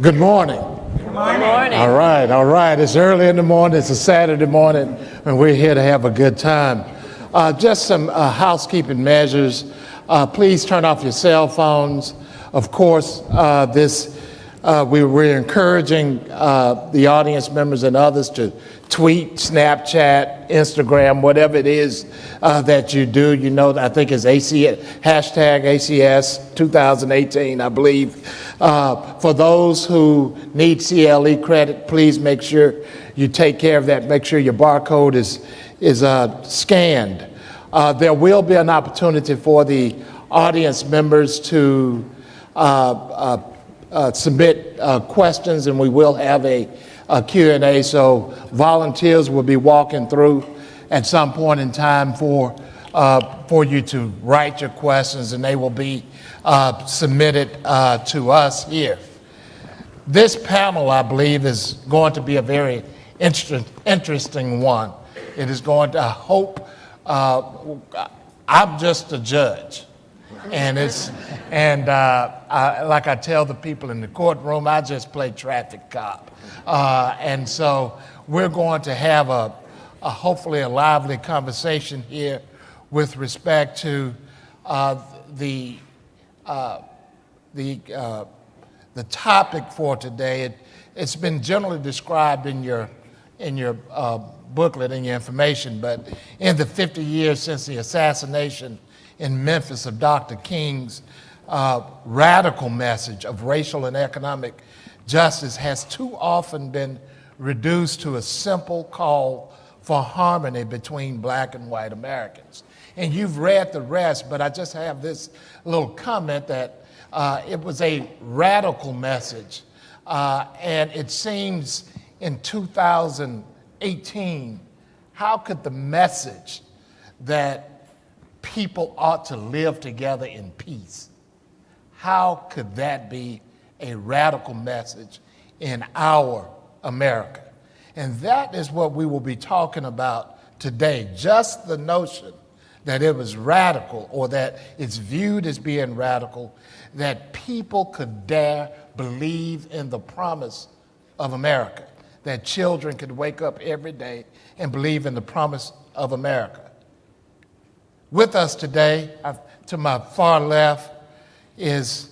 Good morning. Good morning. All right. It's early in the morning. It's a Saturday morning, and we're here to have a good time. Just some housekeeping measures. Please turn off your cell phones. Of course, we're encouraging the audience members and others to tweet, Snapchat, Instagram, whatever it is that you do. You know, I think it's ACS, hashtag ACS 2018, I believe. For those who need CLE credit, please make sure you take care of that. Make sure your barcode is scanned. There will be an opportunity for the audience members to submit questions, and we will have a Q&A, so volunteers will be walking through at some point in time for you to write your questions, and they will be submitted to us here. This panel, I believe, is going to be a very interesting one. It is going to, I hope, I'm just a judge. And like I tell the people in the courtroom, I just play traffic cop. And so we're going to have a hopefully a lively conversation here with respect to the topic for today. It's been generally described in your booklet and your information, but in the 50 years since the assassination in Memphis of Dr. King's radical message of racial and economic justice has too often been reduced to a simple call for harmony between black and white Americans. And you've read the rest, but I just have this little comment that it was a radical message. And it seems in 2018, how could the message that people ought to live together in peace, how could that be a radical message in our America? And that is what we will be talking about today, just the notion that it was radical, or that it's viewed as being radical, that people could dare believe in the promise of America, that children could wake up every day and believe in the promise of America. With us today, to my far left, is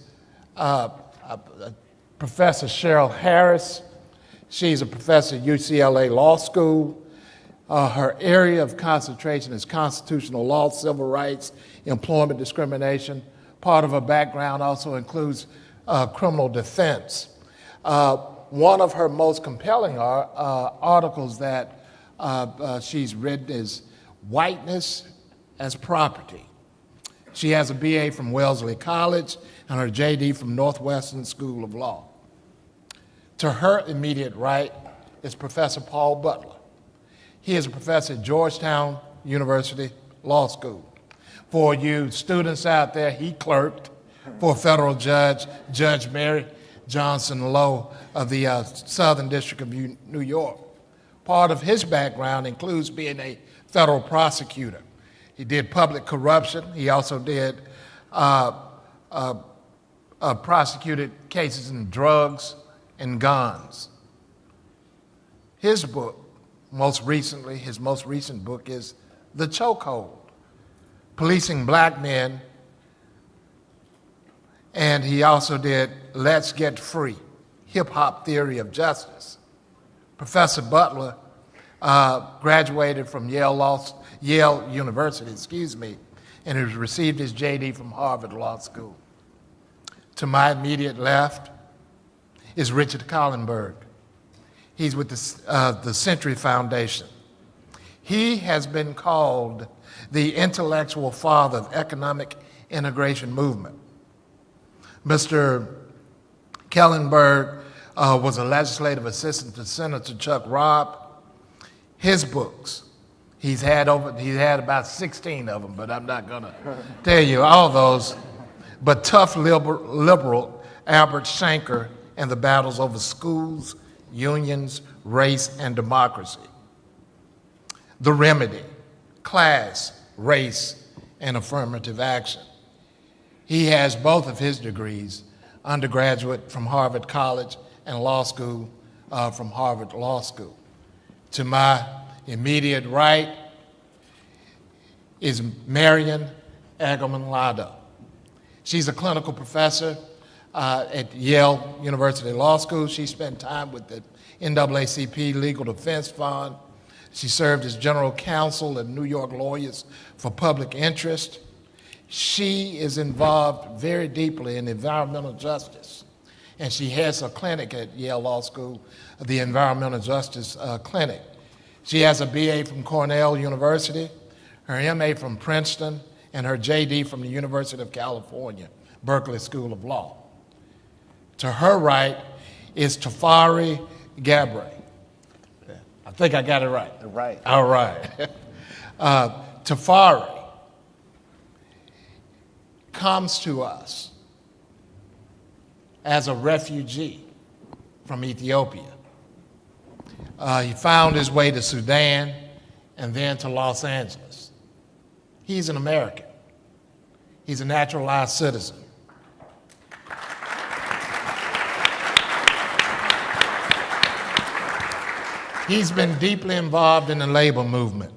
Professor Cheryl Harris. She's a professor at UCLA Law School. Her area of concentration is constitutional law, civil rights, employment discrimination. Part of her background also includes criminal defense. One of her most compelling articles that she's written is Whiteness as Property. She has a BA from Wellesley College and her JD from Northwestern School of Law. To her immediate right is Professor Paul Butler. He is a professor at Georgetown University Law School. For you students out there, he clerked for a federal judge, Judge Mary Johnson Lowe of the Southern District of New York. Part of his background includes being a federal prosecutor. He did public corruption. He also did prosecuted cases in drugs and guns. His book, his most recent book is The Chokehold, Policing Black Men, and he also did Let's Get Free, Hip Hop Theory of Justice. Professor Butler graduated from Yale University, and has received his JD from Harvard Law School. To my immediate left is Richard Collenberg. He's with the Century Foundation. He has been called the intellectual father of economic integration movement. Mr. Collenberg was a legislative assistant to Senator Chuck Robb. His books, he's had about 16 of them, but I'm not gonna tell you all those. But Tough Liberal, Albert Shanker, and the Battles Over Schools, Unions, Race, and Democracy. The Remedy, Class, Race, and Affirmative Action. He has both of his degrees, undergraduate from Harvard College and law school from Harvard Law School. To my immediate right is Marion Engelmann. She's a clinical professor at Yale University Law School. She spent time with the NAACP Legal Defense Fund. She served as general counsel at New York Lawyers for Public Interest. She is involved very deeply in environmental justice, and she has a clinic at Yale Law School, the Environmental Justice Clinic. She has a BA from Cornell University, her MA from Princeton, and her JD from the University of California, Berkeley School of Law. To her right is Tafari Gabre. I think I got it right. Right. All right. Tafari comes to us as a refugee from Ethiopia. He found his way to Sudan and then to Los Angeles. He's an American. He's a naturalized citizen. He's been deeply involved in the labor movement.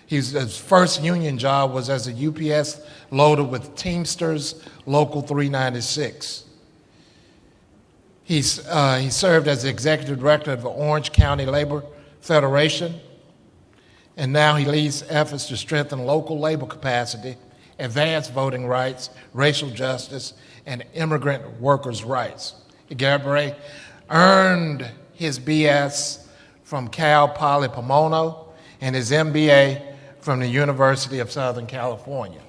His first union job was as a UPS loader with Teamsters Local 396. He served as the executive director of the Orange County Labor Federation, and now he leads efforts to strengthen local labor capacity, advance voting rights, racial justice, and immigrant workers' rights. Gabriel earned his BS from Cal Poly Pomona and his MBA from the University of Southern California.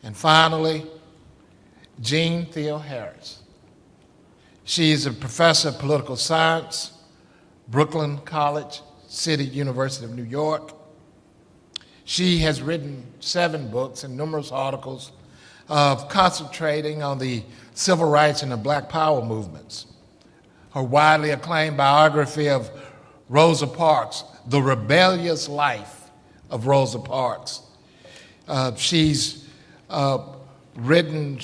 And finally, Jean Thiel-Harris. She is a professor of political science, Brooklyn College, City University of New York. She has written 7 books and numerous articles concentrating on the civil rights and the Black Power movements. Her widely acclaimed biography of Rosa Parks, The Rebellious Life of Rosa Parks. She's written,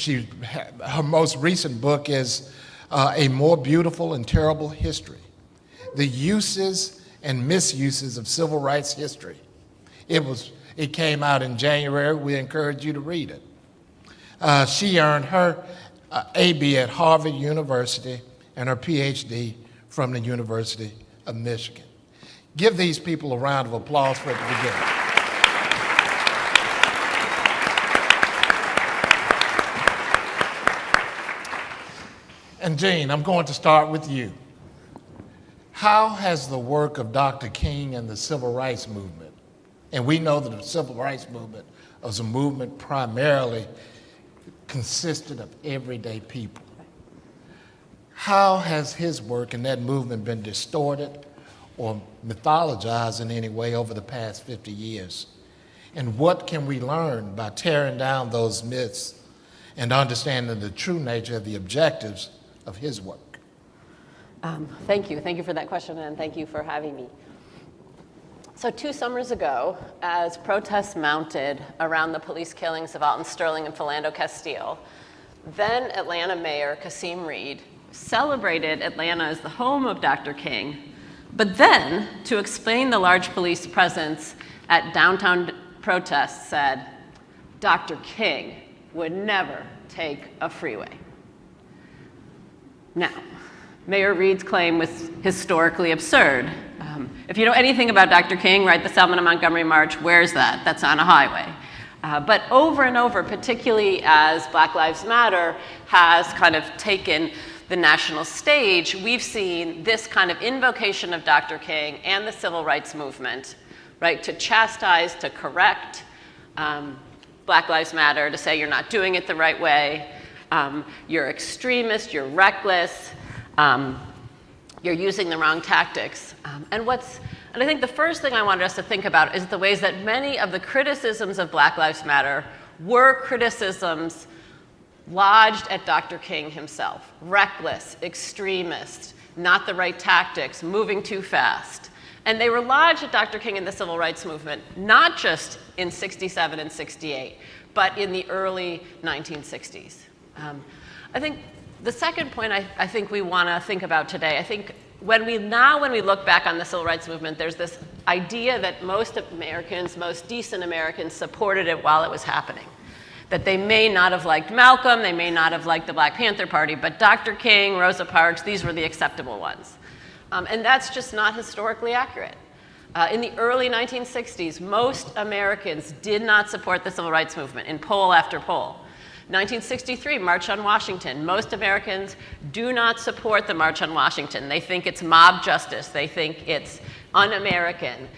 her most recent book is A More Beautiful and Terrible History, The Uses and Misuses of Civil Rights History. It came out in January. We encourage you to read it. She earned her AB at Harvard University and her PhD from the University of Michigan. Give these people a round of applause for it to begin. And Jean, I'm going to start with you. How has the work of Dr. King and the Civil Rights Movement, and we know that the Civil Rights Movement was a movement primarily consisted of everyday people. How has his work and that movement been distorted or mythologized in any way over the past 50 years? And what can we learn by tearing down those myths and understanding the true nature of the objectives of his work? Thank you. Thank you for that question, and thank you for having me. So 2 summers ago, as protests mounted around the police killings of Alton Sterling and Philando Castile, then Atlanta Mayor Kasim Reed celebrated Atlanta as the home of Dr. King, but then, to explain the large police presence at downtown protests, said, Dr. King would never take a freeway. Now, Mayor Reed's claim was historically absurd. If you know anything about Dr. King, right, the Selma to Montgomery March, where's that? That's on a highway. But over and over, particularly as Black Lives Matter has kind of taken the national stage, we've seen this kind of invocation of Dr. King and the civil rights movement, right, to chastise, to correct Black Lives Matter, to say you're not doing it the right way, you're extremist, you're reckless, you're using the wrong tactics. And I think the first thing I wanted us to think about is the ways that many of the criticisms of Black Lives Matter were criticisms lodged at Dr. King himself. Reckless, extremist, not the right tactics, moving too fast. And they were lodged at Dr. King in the civil rights movement, not just in 67 and 68, but in the early 1960s. I think The second point I think we want to think about today, I think when we look back on the civil rights movement, there's this idea that most Americans, most decent Americans, supported it while it was happening. That they may not have liked Malcolm, they may not have liked the Black Panther Party, but Dr. King, Rosa Parks, these were the acceptable ones. And that's just not historically accurate. In the early 1960s, most Americans did not support the civil rights movement in poll after poll. 1963, March on Washington. Most Americans do not support the March on Washington. They think it's mob justice. They think it's un-American.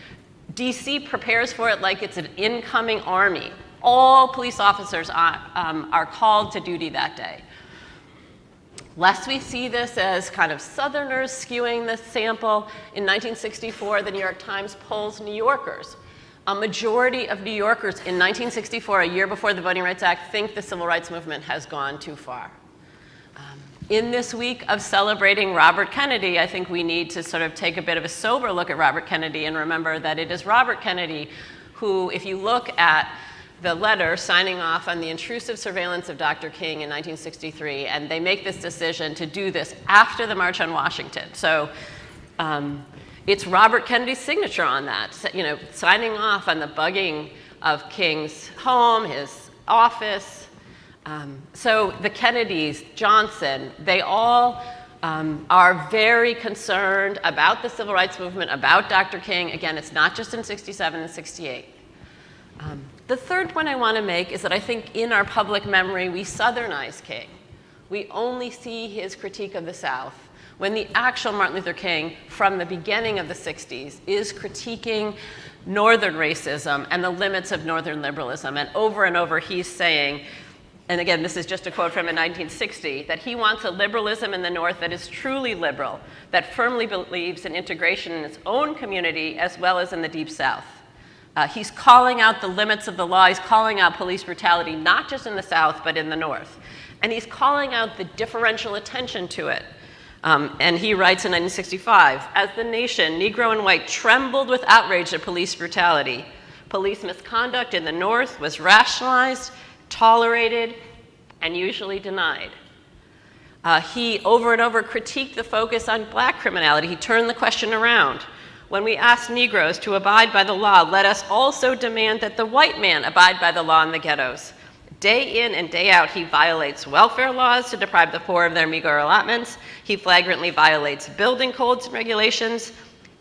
DC prepares for it like it's an incoming army. All police officers are called to duty that day. Lest we see this as kind of Southerners skewing the sample, in 1964, the New York Times polls New Yorkers. A majority of New Yorkers in 1964, a year before the Voting Rights Act, think the civil rights movement has gone too far. In this week of celebrating Robert Kennedy, I think we need to sort of take a bit of a sober look at Robert Kennedy and remember that it is Robert Kennedy who, if you look at the letter signing off on the intrusive surveillance of Dr. King in 1963, and they make this decision to do this after the March on Washington. So it's Robert Kennedy's signature on that, signing off on the bugging of King's home, his office. So the Kennedys, Johnson, they all are very concerned about the civil rights movement, about Dr. King. Again, it's not just in 67 and 68. The third point I want to make is that I think in our public memory, we Southernize King. We only see his critique of the South, when the actual Martin Luther King, from the beginning of the 60s, is critiquing Northern racism and the limits of Northern liberalism. And over he's saying, and again, this is just a quote from in 1960, that he wants a liberalism in the North that is truly liberal, that firmly believes in integration in its own community as well as in the Deep South. He's calling out the limits of the law. He's calling out police brutality, not just in the South, but in the North. And he's calling out the differential attention to it. And he writes in 1965, as the nation, Negro and white, trembled with outrage at police brutality, police misconduct in the North was rationalized, tolerated, and usually denied. He over and over critiqued the focus on Black criminality. He turned the question around. When we ask Negroes to abide by the law, let us also demand that the white man abide by the law in the ghettos. Day in and day out, he violates welfare laws to deprive the poor of their meager allotments. He flagrantly violates building codes and regulations.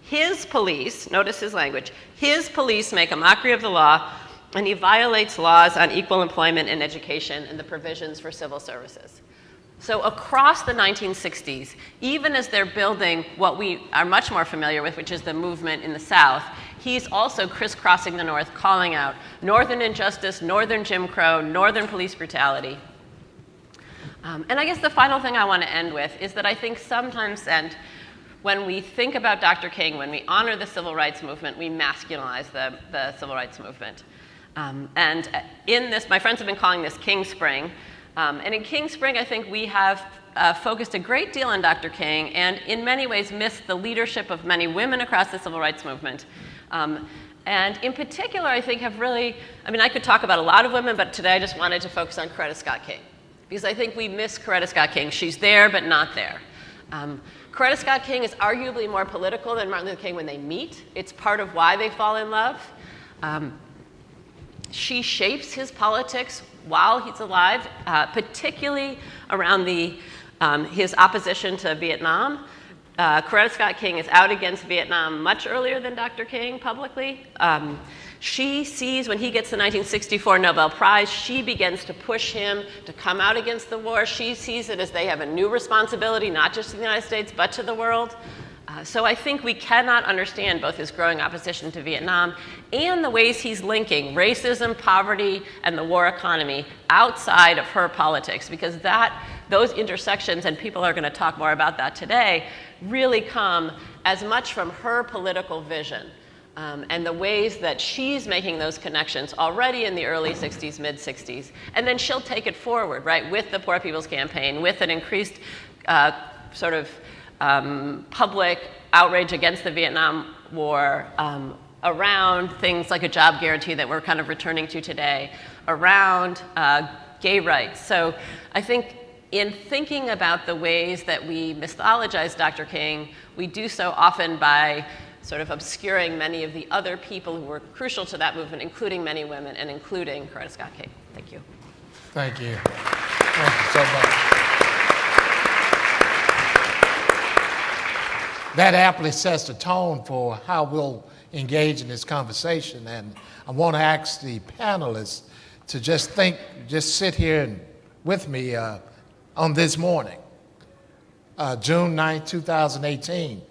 His police, notice his language, his police make a mockery of the law, and he violates laws on equal employment and education and the provisions for civil services. So across the 1960s, even as they're building what we are much more familiar with, which is the movement in the South, he's also crisscrossing the North, calling out Northern injustice, Northern Jim Crow, Northern police brutality. And I guess the final thing I want to end with is that I think sometimes, and when we think about Dr. King, when we honor the civil rights movement, we masculinize the civil rights movement. And in this, my friends have been calling this King Spring. And in King Spring, I think we have focused a great deal on Dr. King and in many ways missed the leadership of many women across the civil rights movement. And in particular, I think have really, I could talk about a lot of women, but today I just wanted to focus on Coretta Scott King. Because I think we miss Coretta Scott King. She's there, but not there. Coretta Scott King is arguably more political than Martin Luther King when they meet. It's part of why they fall in love. She shapes his politics while he's alive, particularly around his opposition to Vietnam. Coretta Scott King is out against Vietnam much earlier than Dr. King publicly. She sees when he gets the 1964 Nobel Prize, she begins to push him to come out against the war. She sees it as they have a new responsibility, not just to the United States, but to the world. So I think we cannot understand both his growing opposition to Vietnam and the ways he's linking racism, poverty, and the war economy outside of her politics, because those intersections, and people are going to talk more about that today, really come as much from her political vision and the ways that she's making those connections already in the early 60s, mid-60s. And then she'll take it forward, right, with the Poor People's Campaign, with an increased public outrage against the Vietnam War, around things like a job guarantee that we're kind of returning to today, around gay rights. So I think in thinking about the ways that we mythologize Dr. King, we do so often by sort of obscuring many of the other people who were crucial to that movement, including many women and including Coretta Scott King. Thank you. Thank you. Thank you so much. That aptly sets the tone for how we'll engage in this conversation. And I want to ask the panelists to just sit here and with me on this morning, June 9, 2018.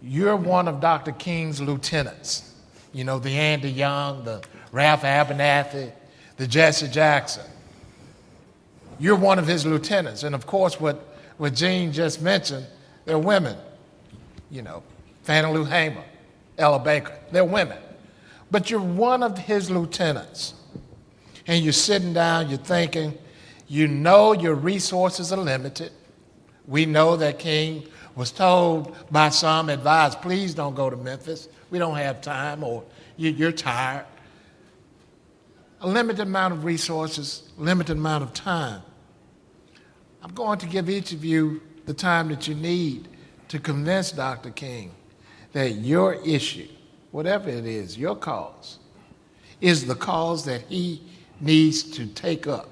You're one of Dr. King's lieutenants. You know, the Andy Young, the Ralph Abernathy, the Jesse Jackson. You're one of his lieutenants. And of course, what Jean just mentioned, they're women. You know, Fannie Lou Hamer, Ella Baker, they're women. But you're one of his lieutenants. And you're sitting down, you're thinking, you know your resources are limited. We know that King was told by some, advised, please don't go to Memphis. We don't have time, or you're tired. A limited amount of resources, limited amount of time. I'm going to give each of you the time that you need to convince Dr. King that your issue, whatever it is, your cause, is the cause that he needs to take up.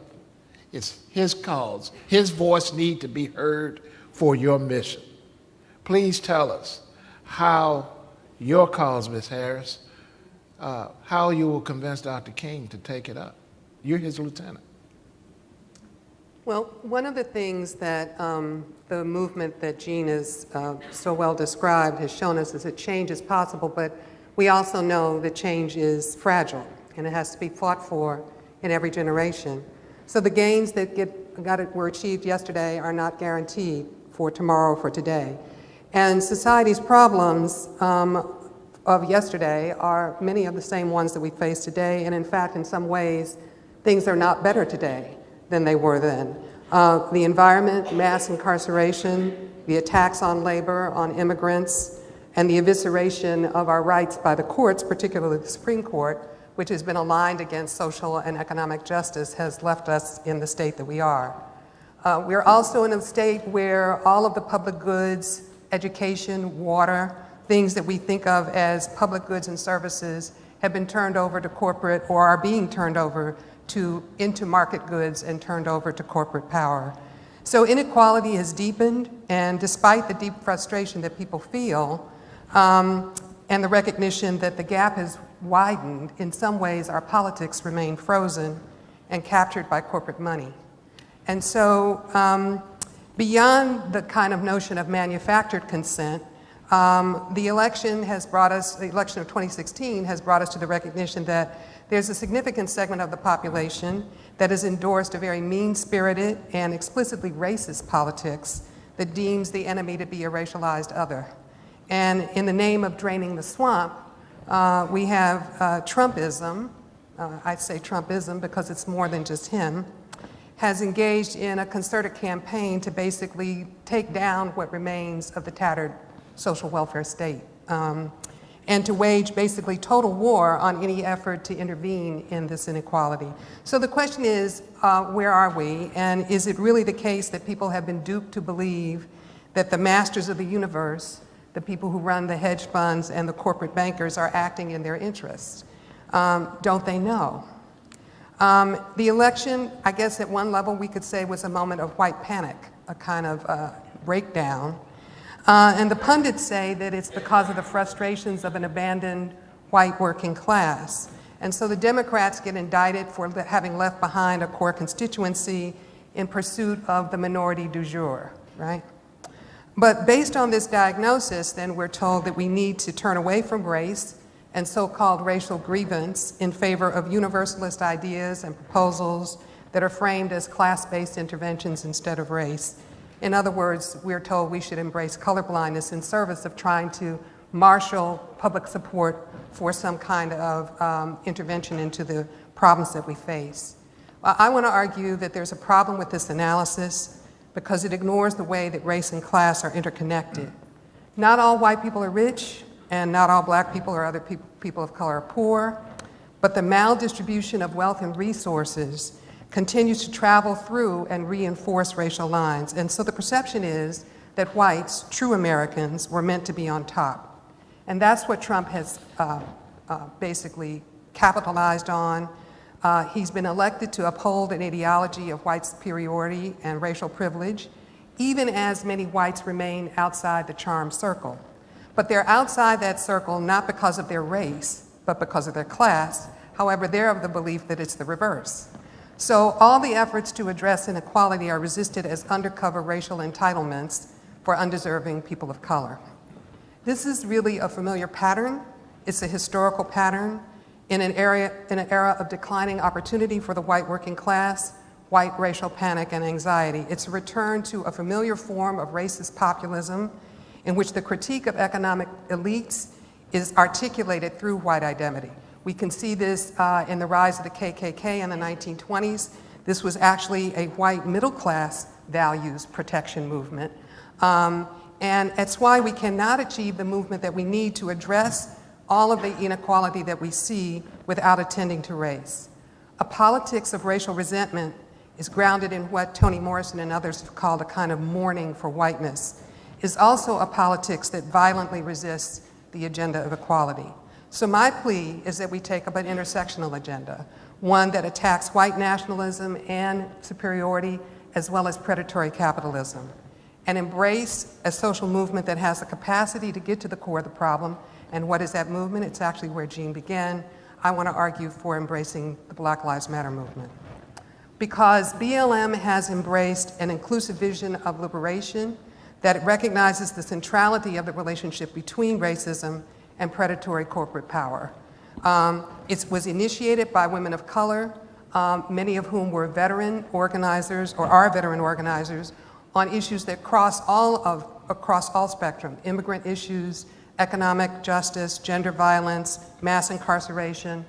It's his cause. His voice needs to be heard for your mission. Please tell us how your cause, Ms. Harris, how you will convince Dr. King to take it up. You're his lieutenant. Well, one of the things that the movement that Jean has so well described has shown us is that change is possible, but we also know that change is fragile and it has to be fought for in every generation. So the gains that were achieved yesterday are not guaranteed for tomorrow, for today. And society's problems of yesterday are many of the same ones that we face today, and in fact, in some ways, things are not better today than they were then. The environment, mass incarceration, the attacks on labor, on immigrants, and the evisceration of our rights by the courts, particularly the Supreme Court, which has been aligned against social and economic justice, has left us in the state that we are. We're also in a state where all of the public goods, education, water, things that we think of as public goods and services have been turned over to corporate or are being turned over into market goods and turned over to corporate power. So inequality has deepened, and despite the deep frustration that people feel and the recognition that the gap has widened, in some ways our politics remain frozen and captured by corporate money. And so beyond the kind of notion of manufactured consent, the election of 2016 has brought us to the recognition that there's a significant segment of the population that has endorsed a very mean-spirited and explicitly racist politics that deems the enemy to be a racialized other. And in the name of draining the swamp, we have Trumpism, I say Trumpism because it's more than just him, has engaged in a concerted campaign to basically take down what remains of the tattered social welfare state, and to wage basically total war on any effort to intervene in this inequality. So the question is, where are we? And is it really the case that people have been duped to believe that the masters of the universe, the people who run the hedge funds and the corporate bankers, are acting in their interests? Don't they know? The election, I guess at one level we could say, was a moment of white panic, a kind of breakdown. And the pundits say that it's because of the frustrations of an abandoned white working class. And so the Democrats get indicted for having left behind a core constituency in pursuit of the minority du jour, right? But based on this diagnosis, then we're told that we need to turn away from race and so-called racial grievance in favor of universalist ideas and proposals that are framed as class-based interventions instead of race. In other words, we're told we should embrace colorblindness in service of trying to marshal public support for some kind of intervention into the problems that we face. I want to argue that there's a problem with this analysis because it ignores the way that race and class are interconnected. Not all white people are rich, and not all black people or other people of color are poor, but the maldistribution of wealth and resources continues to travel through and reinforce racial lines. And so the perception is that whites, true Americans, were meant to be on top. And that's what Trump has basically capitalized on. He's been elected to uphold an ideology of white superiority and racial privilege, even as many whites remain outside the charm circle. But they're outside that circle not because of their race, but because of their class. However, they're of the belief that it's the reverse. So all the efforts to address inequality are resisted as undercover racial entitlements for undeserving people of color. This is really a familiar pattern. It's a historical pattern in an era of declining opportunity for the white working class, white racial panic and anxiety. It's a return to a familiar form of racist populism in which the critique of economic elites is articulated through white identity. We can see this in the rise of the KKK in the 1920s. This was actually a white middle class values protection movement. And that's why we cannot achieve the movement that we need to address all of the inequality that we see without attending to race. A politics of racial resentment is grounded in what Toni Morrison and others have called a kind of mourning for whiteness, is also a politics that violently resists the agenda of equality. So my plea is that we take up an intersectional agenda, one that attacks white nationalism and superiority as well as predatory capitalism, and embrace a social movement that has the capacity to get to the core of the problem. And what is that movement? It's actually where Jean began. I want to argue for embracing the Black Lives Matter movement. Because BLM has embraced an inclusive vision of liberation that recognizes the centrality of the relationship between racism and predatory corporate power. It was initiated by women of color, many of whom were veteran organizers or are veteran organizers on issues that across all spectrum, immigrant issues, economic justice, gender violence, mass incarceration.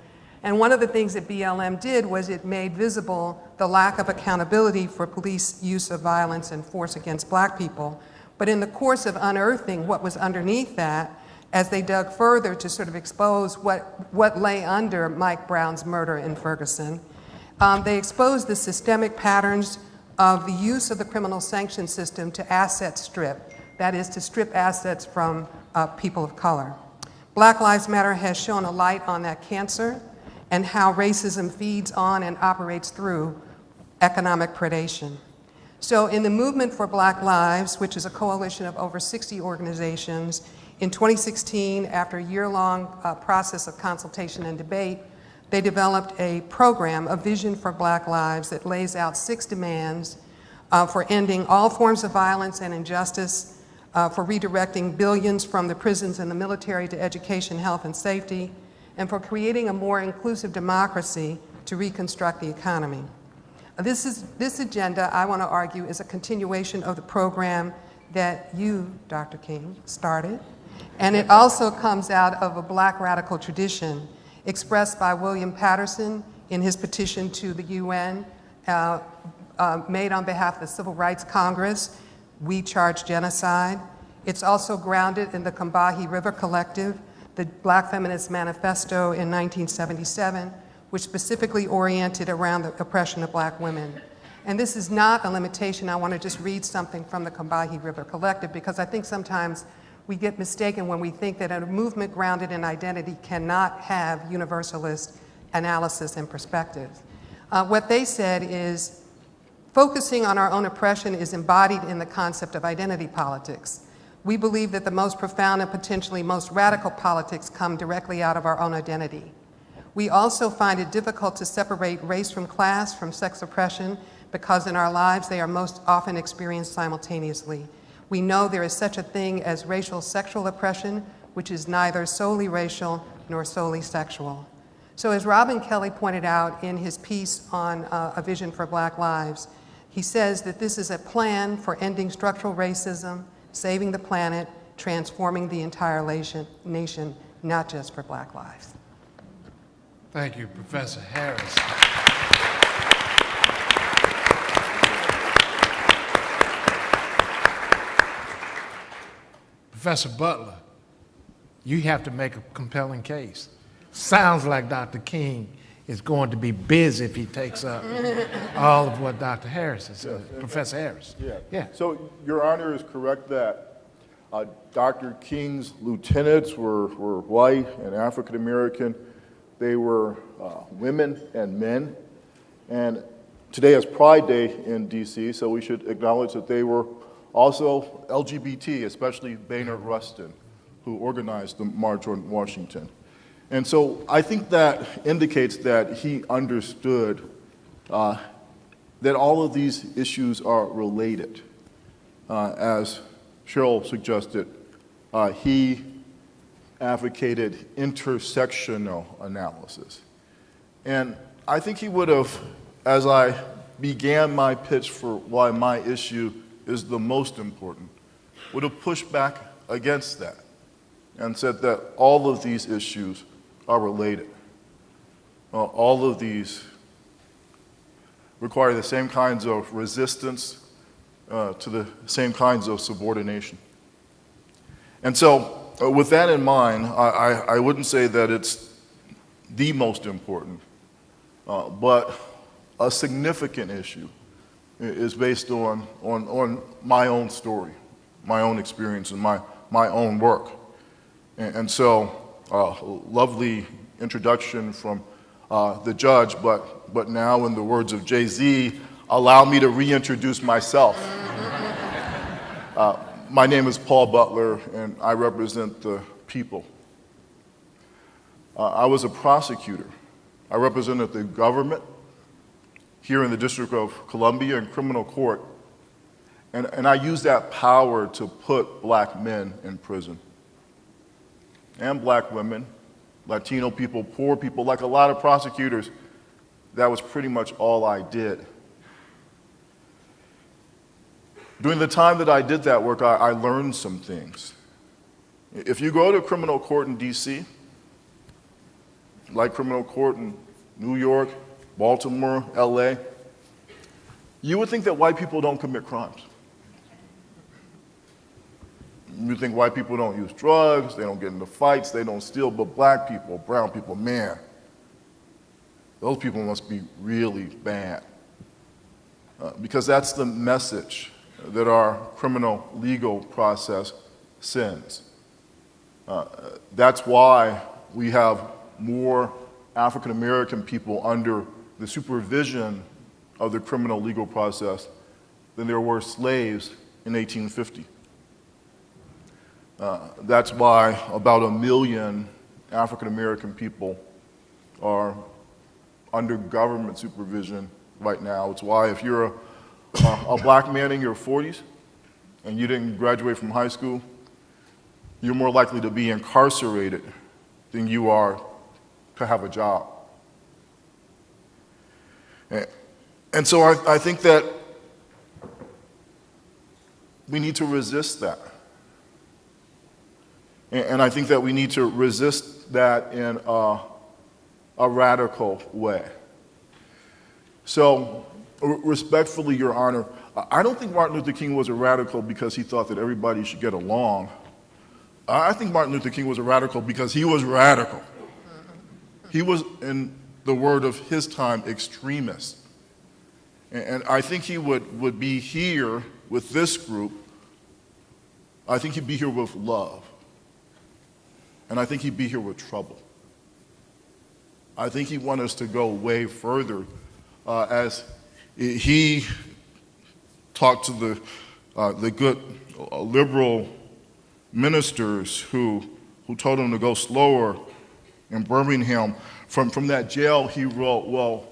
And one of the things that BLM did was it made visible the lack of accountability for police use of violence and force against Black people. But in the course of unearthing what was underneath that, as they dug further to sort of expose what lay under Mike Brown's murder in Ferguson, they exposed the systemic patterns of the use of the criminal sanction system to asset strip, that is, to strip assets from people of color. Black Lives Matter has shown a light on that cancer and how racism feeds on and operates through economic predation. So in the Movement for Black Lives, which is a coalition of over 60 organizations, in 2016, after a year-long process of consultation and debate, they developed a program, a vision for Black lives that lays out 6 demands for ending all forms of violence and injustice, for redirecting billions from the prisons and the military to education, health, and safety, and for creating a more inclusive democracy to reconstruct the economy. This agenda, I want to argue, is a continuation of the program that you, Dr. King, started, and it also comes out of a Black radical tradition expressed by William Patterson in his petition to the UN, made on behalf of the Civil Rights Congress, We Charge Genocide. It's also grounded in the Combahee River Collective, the Black Feminist Manifesto in 1977, which specifically oriented around the oppression of Black women. And this is not a limitation. I want to just read something from the Combahee River Collective, because I think sometimes we get mistaken when we think that a movement grounded in identity cannot have universalist analysis and perspective. What they said is, focusing on our own oppression is embodied in the concept of identity politics. We believe that the most profound and potentially most radical politics come directly out of our own identity. We also find it difficult to separate race from class, from sex oppression, because in our lives they are most often experienced simultaneously. We know there is such a thing as racial sexual oppression, which is neither solely racial nor solely sexual. So as Robin Kelly pointed out in his piece on A Vision for Black Lives, he says that this is a plan for ending structural racism, saving the planet, transforming the entire nation, not just for Black lives. Thank you, Professor Harris. Professor Butler, you have to make a compelling case. Sounds like Dr. King is going to be busy if he takes up all of what Dr. Harris is, Professor Harris. Yeah. So Your Honor is correct that Dr. King's lieutenants were white and African American. They were women and men. And today is Pride Day in DC, so we should acknowledge that they were also LGBT, especially Baynard Rustin, who organized the March on Washington. And so I think that indicates that he understood that all of these issues are related. As Cheryl suggested, he advocated intersectional analysis. And I think he would have, as I began my pitch for why my issue is the most important, would have pushed back against that and said that all of these issues are related. All of these require the same kinds of resistance to the same kinds of subordination. And so, with that in mind, I wouldn't say that it's the most important, but a significant issue is based on my own story, my own experience, and my own work. And so, lovely introduction from the judge, but now in the words of Jay-Z, allow me to reintroduce myself. My name is Paul Butler, and I represent the people. I was a prosecutor. I represented the government here in the District of Columbia in criminal court, and I used that power to put black men in prison, and black women, Latino people, poor people, like a lot of prosecutors. That was pretty much all I did. During the time that I did that work, I learned some things. If you go to criminal court in DC, like criminal court in New York, Baltimore, LA, you would think that white people don't commit crimes. You think white people don't use drugs, they don't get into fights, they don't steal, but black people, brown people, man, those people must be really bad. Because that's the message that our criminal legal process sends. That's why we have more African American people under the supervision of the criminal legal process than there were slaves in 1850. That's why about 1 million African American people are under government supervision right now. It's why if you're a black man in your 40s and you didn't graduate from high school, you're more likely to be incarcerated than you are to have a job. And so I think that we need to resist that. And I think that we need to resist that in a radical way. So, respectfully, Your Honor, I don't think Martin Luther King was a radical because he thought that everybody should get along. I think Martin Luther King was a radical because he was radical. He was, in the word of his time, extremist. And I think he would be here with this group. I think he'd be here with love. And I think he'd be here with trouble. I think he'd want us to go way further as he talked to the good liberal ministers who told him to go slower in Birmingham. From that jail, he wrote, well,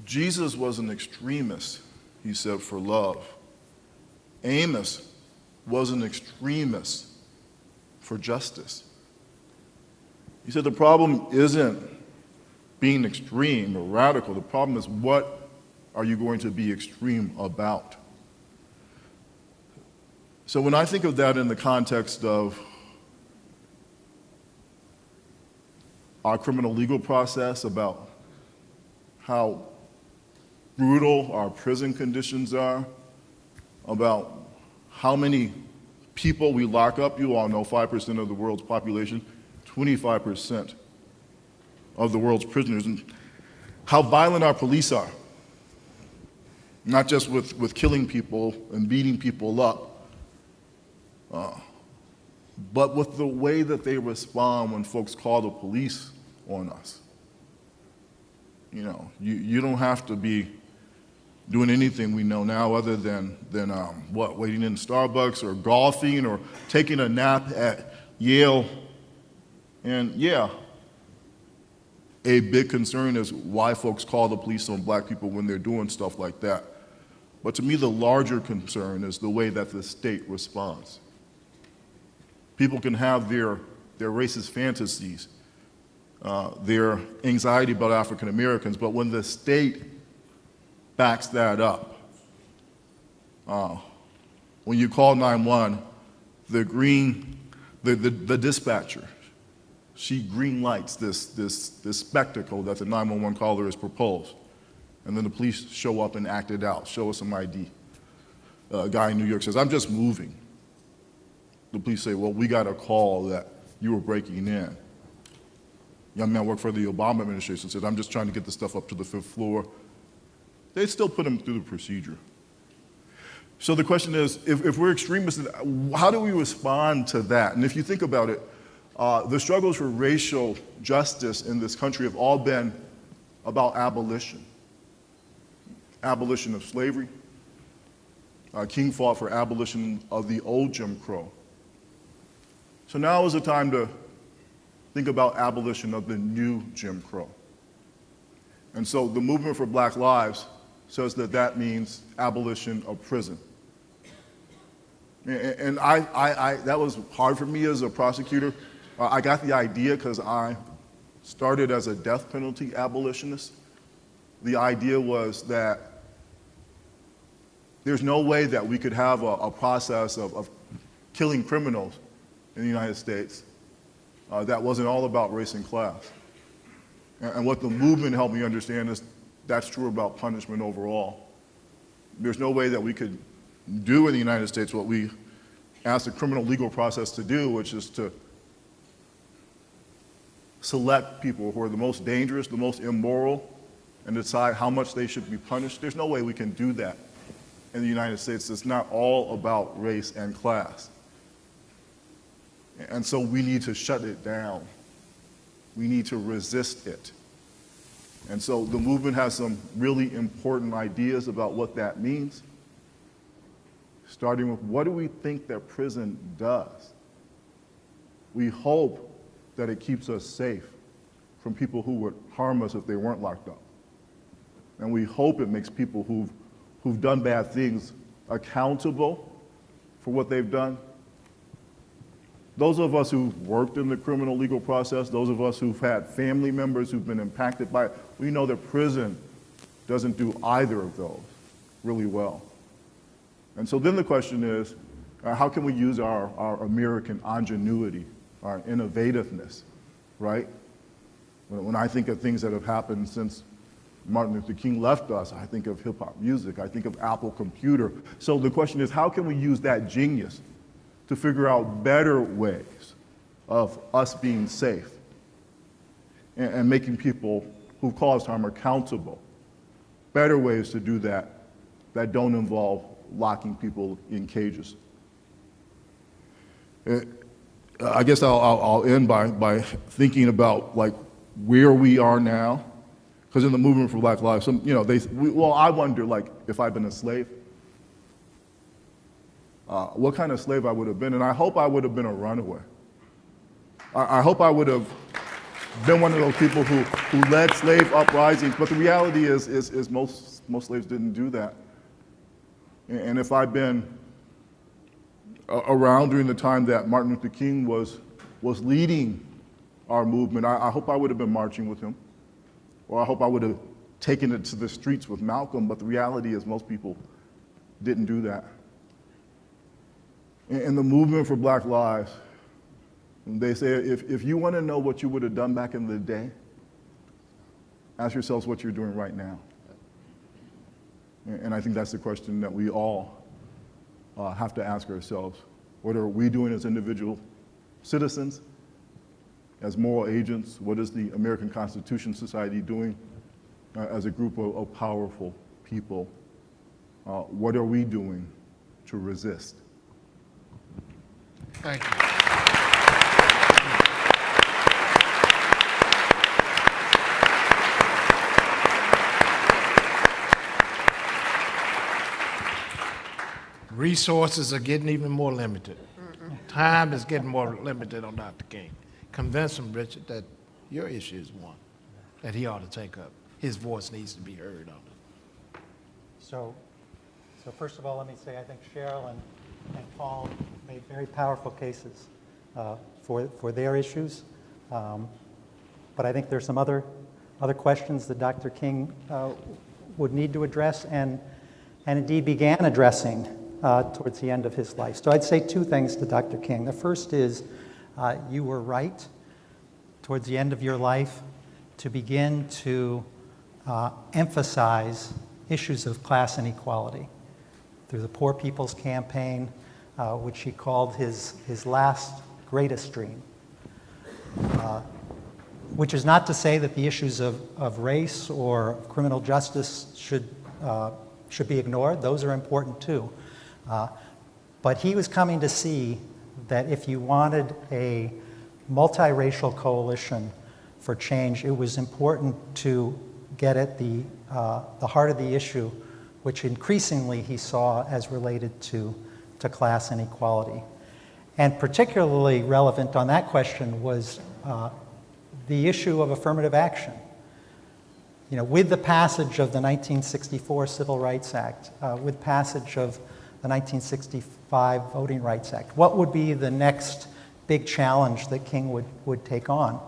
Jesus was an extremist, he said, for love. Amos was an extremist for justice. He said the problem isn't being extreme or radical. The problem is, what are you going to be extreme about? So when I think of that in the context of our criminal legal process, about how brutal our prison conditions are, about how many people we lock up. You all know 5% of the world's population, 25% of the world's prisoners, and how violent our police are. Not just with killing people and beating people up, but with the way that they respond when folks call the police on us. You know, you don't have to be doing anything we know now other than waiting in Starbucks or golfing or taking a nap at Yale. And yeah, a big concern is why folks call the police on black people when they're doing stuff like that. But to me, the larger concern is the way that the state responds. People can have their racist fantasies, their anxiety about African Americans, but when the state backs that up, when you call 911, the dispatcher, she green lights this spectacle that the 911 caller has proposed. And then the police show up and act it out, show us some ID. A guy in New York says, "I'm just moving." The police say, "Well, we got a call that you were breaking in." Young man worked for the Obama administration, said, "I'm just trying to get the stuff up to the 5th floor." They still put him through the procedure. So the question is, if we're extremists, how do we respond to that? And if you think about it, the struggles for racial justice in this country have all been about abolition. Abolition of slavery. King fought for abolition of the old Jim Crow. So now is the time to think about abolition of the new Jim Crow. And so the movement for Black Lives says that that means abolition of prison. And that was hard for me as a prosecutor. I got the idea because I started as a death penalty abolitionist. The idea was that there's no way that we could have a process of killing criminals in the United States that wasn't all about race and class. And what the movement helped me understand is that's true about punishment overall. There's no way that we could do in the United States what we asked the criminal legal process to do, which is to select people who are the most dangerous, the most immoral, and decide how much they should be punished. There's no way we can do that in the United States. It's not all about race and class. And so we need to shut it down. We need to resist it. And so the movement has some really important ideas about what that means, starting with what do we think that prison does? We hope that it keeps us safe from people who would harm us if they weren't locked up. And we hope it makes people who've done bad things accountable for what they've done. Those of us who've worked in the criminal legal process, those of us who've had family members who've been impacted by it, we know that prison doesn't do either of those really well. And so then the question is, how can we use our American ingenuity, our innovativeness, right? When I think of things that have happened since Martin Luther King left us, I think of hip-hop music, I think of Apple Computer. So the question is, how can we use that genius to figure out better ways of us being safe and making people who've caused harm accountable? Better ways to do that that don't involve locking people in cages. I guess I'll end by thinking about like where we are now, because in the movement for Black Lives, I wonder like if I'd been a slave, what kind of slave I would have been, and I hope I would have been a runaway. I hope I would have been one of those people who led slave uprisings, but the reality is most slaves didn't do that. And if I'd been around during the time that Martin Luther King was leading our movement, I hope I would have been marching with him, or I hope I would have taken it to the streets with Malcolm, but the reality is most people didn't do that. In the movement for Black Lives, they say if you want to know what you would have done back in the day, ask yourselves what you're doing right now. And I think that's the question that we all have to ask ourselves. What are we doing as individual citizens? as moral agents? What is the American Constitution Society doing as a group of powerful people? What are we doing to resist? Thank you. Resources are getting even more limited. Time is getting more limited on Dr. King. Convince him, Richard, that your issue is one that he ought to take up. His voice needs to be heard on it. So first of all, let me say I think Cheryl and Paul made very powerful cases for their issues. But I think there's some other questions that Dr. King would need to address and indeed began addressing towards the end of his life. So I'd say two things to Dr. King. The first is you were right towards the end of your life to begin to emphasize issues of class inequality through the Poor People's Campaign, which he called his last greatest dream. Which is not to say that the issues of race or criminal justice should be ignored. Those are important too. But he was coming to see that if you wanted a multiracial coalition for change, it was important to get at the heart of the issue, which increasingly he saw as related to class inequality. And particularly relevant on that question was the issue of affirmative action. You know, with the passage of the 1964 Civil Rights Act, with passage of the 1965 Voting Rights Act, what would be the next big challenge that King would take on?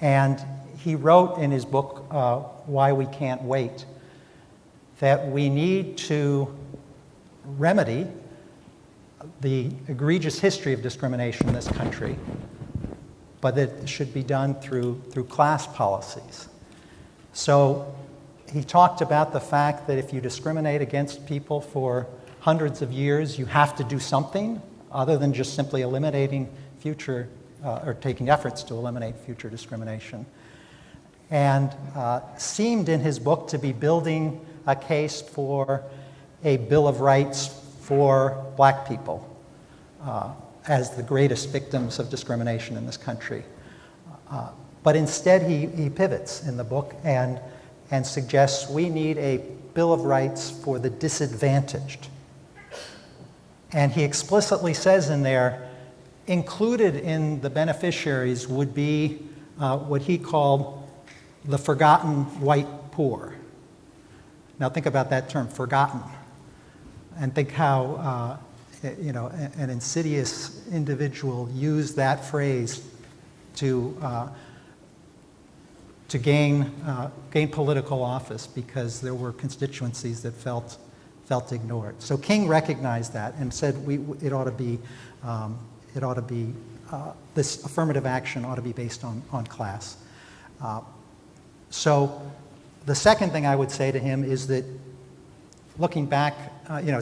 And he wrote in his book, Why We Can't Wait, that we need to remedy the egregious history of discrimination in this country, but that it should be done through class policies. So he talked about the fact that if you discriminate against people for hundreds of years, you have to do something other than just simply eliminating future or taking efforts to eliminate future discrimination. And seemed in his book to be building a case for a Bill of Rights for black people as the greatest victims of discrimination in this country. But instead he pivots in the book and suggests we need a Bill of Rights for the disadvantaged. And he explicitly says in there, included in the beneficiaries would be what he called the forgotten white poor. Now think about that term, forgotten, and think how an insidious individual used that phrase to gain political office because there were constituencies that felt ignored. So King recognized that and said it ought to be this affirmative action ought to be based on class. So the second thing I would say to him is that looking back,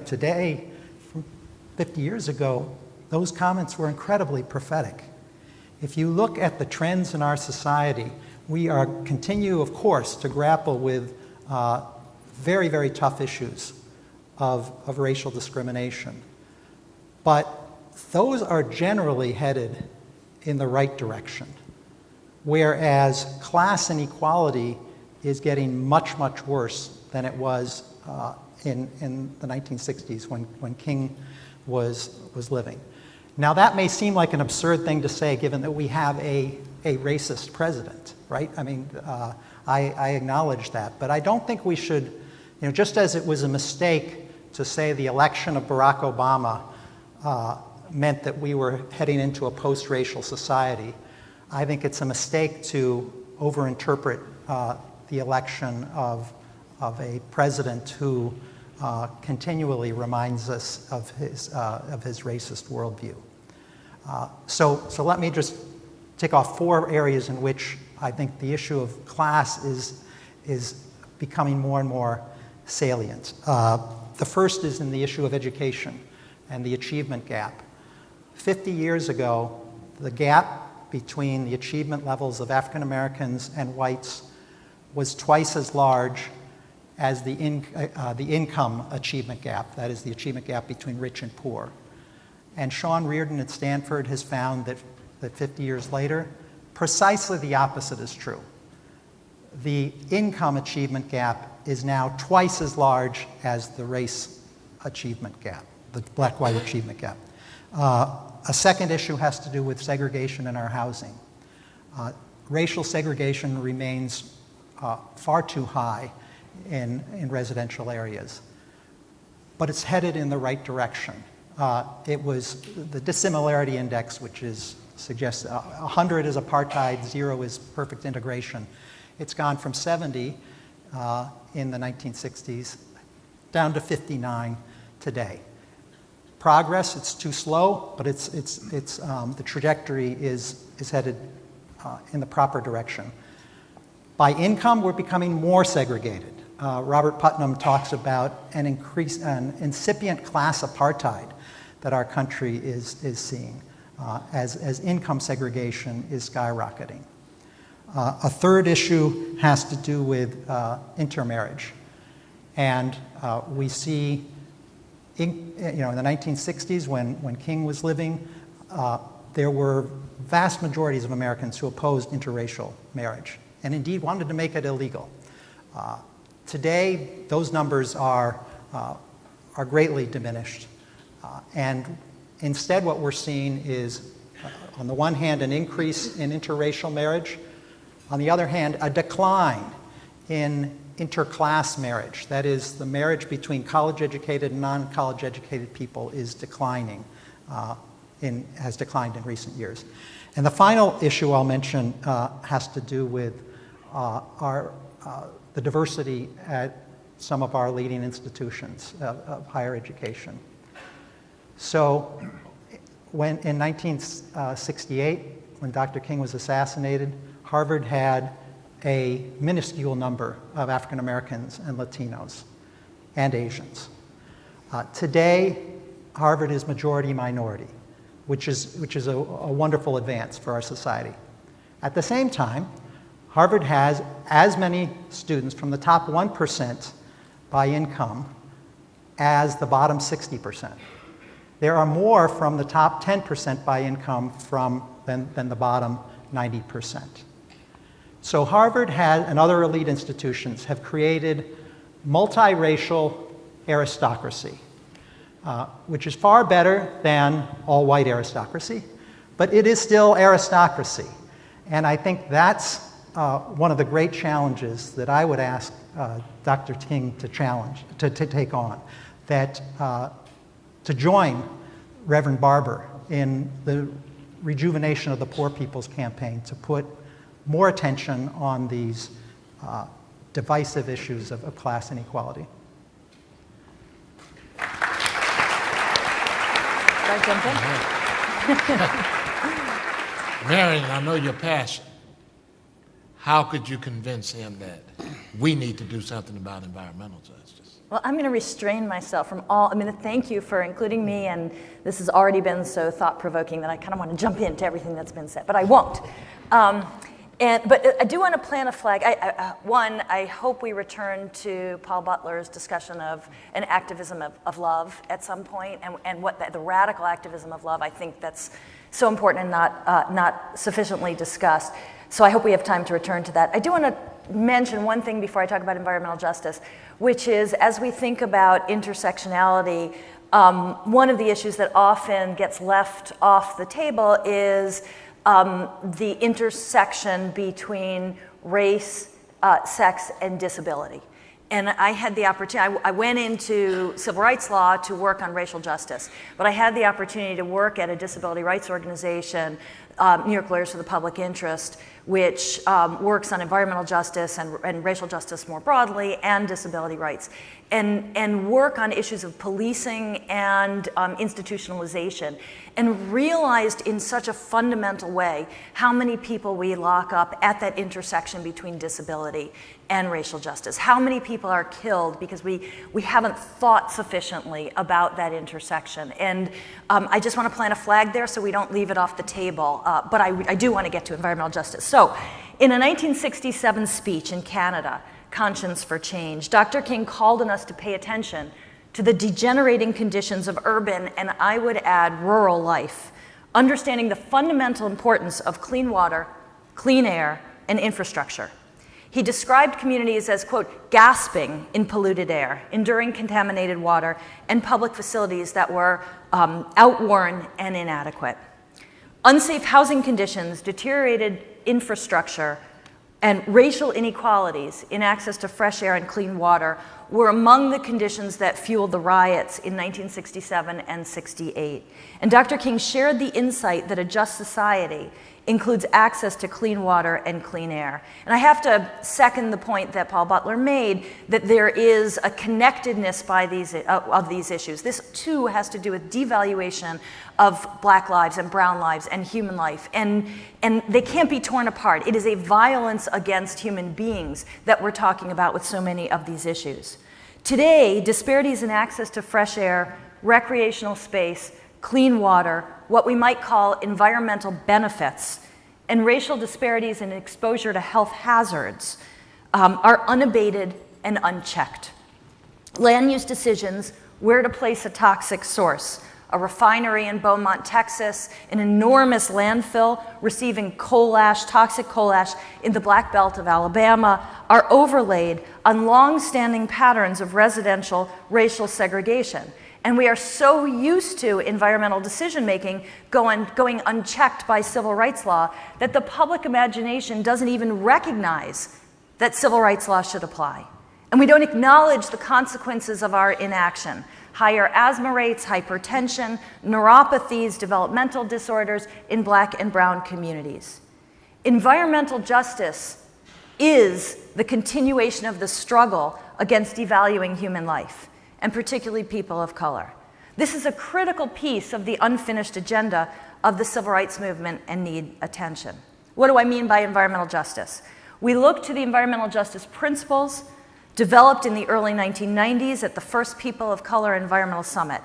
today, from 50 years ago, those comments were incredibly prophetic. If you look at the trends in our society, we continue, of course, to grapple with very, very tough issues of racial discrimination. But those are generally headed in the right direction, whereas class inequality is getting much, much worse than it was in the 1960s when King was living. Now that may seem like an absurd thing to say given that we have a racist president, right? I mean, I acknowledge that, but I don't think we should, just as it was a mistake to say the election of Barack Obama meant that we were heading into a post-racial society, I think it's a mistake to overinterpret the election of a president who continually reminds us of his racist worldview. So let me just tick off 4 areas in which I think the issue of class is becoming more and more salient. The first is in the issue of education and the achievement gap. 50 years ago, the gap between the achievement levels of African Americans and whites was twice as large as the income achievement gap, that is the achievement gap between rich and poor. And Sean Reardon at Stanford has found that 50 years later, precisely the opposite is true. The income achievement gap is now twice as large as the race achievement gap, the black-white achievement gap. A second issue has to do with segregation in our housing. Racial segregation remains far too high in residential areas, but it's headed in the right direction. It was the dissimilarity index, which suggests 100 is apartheid, 0 is perfect integration. It's gone from 70 in the 1960s down to 59 today. Progress, it's too slow, but the trajectory is headed in the proper direction. By income, we're becoming more segregated. Robert Putnam talks about an incipient class apartheid that our country is seeing as income segregation is skyrocketing. A third issue has to do with intermarriage. And we see, in the 1960s when King was living, there were vast majorities of Americans who opposed interracial marriage and indeed wanted to make it illegal. Today, those numbers are greatly diminished. And instead, what we're seeing is, on the one hand, an increase in interracial marriage. On the other hand, a decline in interclass marriage. That is, the marriage between college-educated and non-college-educated people is declining, has declined in recent years. And the final issue I'll mention has to do with the diversity at some of our leading institutions of higher education. So in 1968, when Dr. King was assassinated, Harvard had a minuscule number of African Americans and Latinos and Asians. Today, Harvard is majority minority, which is a wonderful advance for our society. At the same time, Harvard has as many students from the top 1% by income as the bottom 60%. There are more from the top 10% by income than the bottom 90%. So Harvard and other elite institutions have created multiracial aristocracy, which is far better than all-white aristocracy, but it is still aristocracy. And I think that's one of the great challenges that I would ask Dr. King to take on, that to join Reverend Barber in the rejuvenation of the Poor People's Campaign, to put more attention on these divisive issues of class inequality. Marion, I know your passion. How could you convince him that we need to do something about environmental justice? Well, I'm going to restrain myself from thank you for including me, and this has already been so thought-provoking that I kind of want to jump into everything that's been said, but I won't. But I do want to plant a flag. I hope we return to Paul Butler's discussion of an activism of love at some point, and what the radical activism of love. I think that's so important and not sufficiently discussed. So I hope we have time to return to that. I do want to mention one thing before I talk about environmental justice, which is, as we think about intersectionality, one of the issues that often gets left off the table is the intersection between race, sex, and disability. And I had the opportunity, I went into civil rights law to work on racial justice, but I had the opportunity to work at a disability rights organization, New York Lawyers for the Public Interest, which works on environmental justice and racial justice more broadly, and disability rights, and work on issues of policing and institutionalization, and realized in such a fundamental way how many people we lock up at that intersection between disability and racial justice. How many people are killed because we haven't thought sufficiently about that intersection. And I just want to plant a flag there so we don't leave it off the table. but I do want to get to environmental justice. So, in a 1967 speech in Canada, Conscience for Change, Dr. King called on us to pay attention to the degenerating conditions of urban, and I would add rural life, understanding the fundamental importance of clean water, clean air, and infrastructure. He described communities as, quote, gasping in polluted air, enduring contaminated water, and public facilities that were outworn and inadequate. Unsafe housing conditions, deteriorated infrastructure, and racial inequalities in access to fresh air and clean water were among the conditions that fueled the riots in 1967 and 68. And Dr. King shared the insight that a just society includes access to clean water and clean air. And I have to second the point that Paul Butler made, that there is a connectedness of these issues. This too has to do with devaluation of Black lives and brown lives and human life. And they can't be torn apart. It is a violence against human beings that we're talking about with so many of these issues. Today, disparities in access to fresh air, recreational space, clean water, what we might call environmental benefits, and racial disparities in exposure to health hazards are unabated and unchecked. Land use decisions, where to place a toxic source, a refinery in Beaumont, Texas, an enormous landfill receiving coal ash, toxic coal ash in the Black Belt of Alabama, are overlaid on long-standing patterns of residential racial segregation. And we are so used to environmental decision-making going unchecked by civil rights law that the public imagination doesn't even recognize that civil rights law should apply. And we don't acknowledge the consequences of our inaction. Higher asthma rates, hypertension, neuropathies, developmental disorders in Black and brown communities. Environmental justice is the continuation of the struggle against devaluing human life, and particularly people of color. This is a critical piece of the unfinished agenda of the civil rights movement and need attention. What do I mean by environmental justice? We look to the environmental justice principles developed in the early 1990s at the first People of Color Environmental Summit.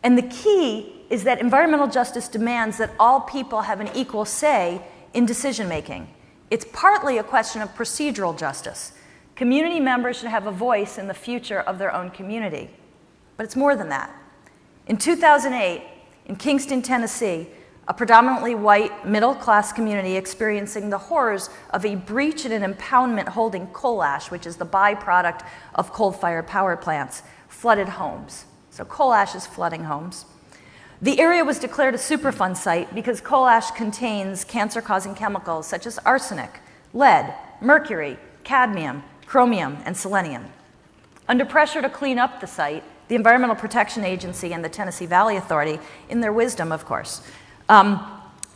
And the key is that environmental justice demands that all people have an equal say in decision making. It's partly a question of procedural justice. Community members should have a voice in the future of their own community. But it's more than that. In 2008, in Kingston, Tennessee, a predominantly white middle-class community experiencing the horrors of a breach in an impoundment holding coal ash, which is the byproduct of coal-fired power plants, flooded homes. So coal ash is flooding homes. The area was declared a Superfund site because coal ash contains cancer-causing chemicals such as arsenic, lead, mercury, cadmium, chromium, and selenium. Under pressure to clean up the site, the Environmental Protection Agency and the Tennessee Valley Authority, in their wisdom, of course,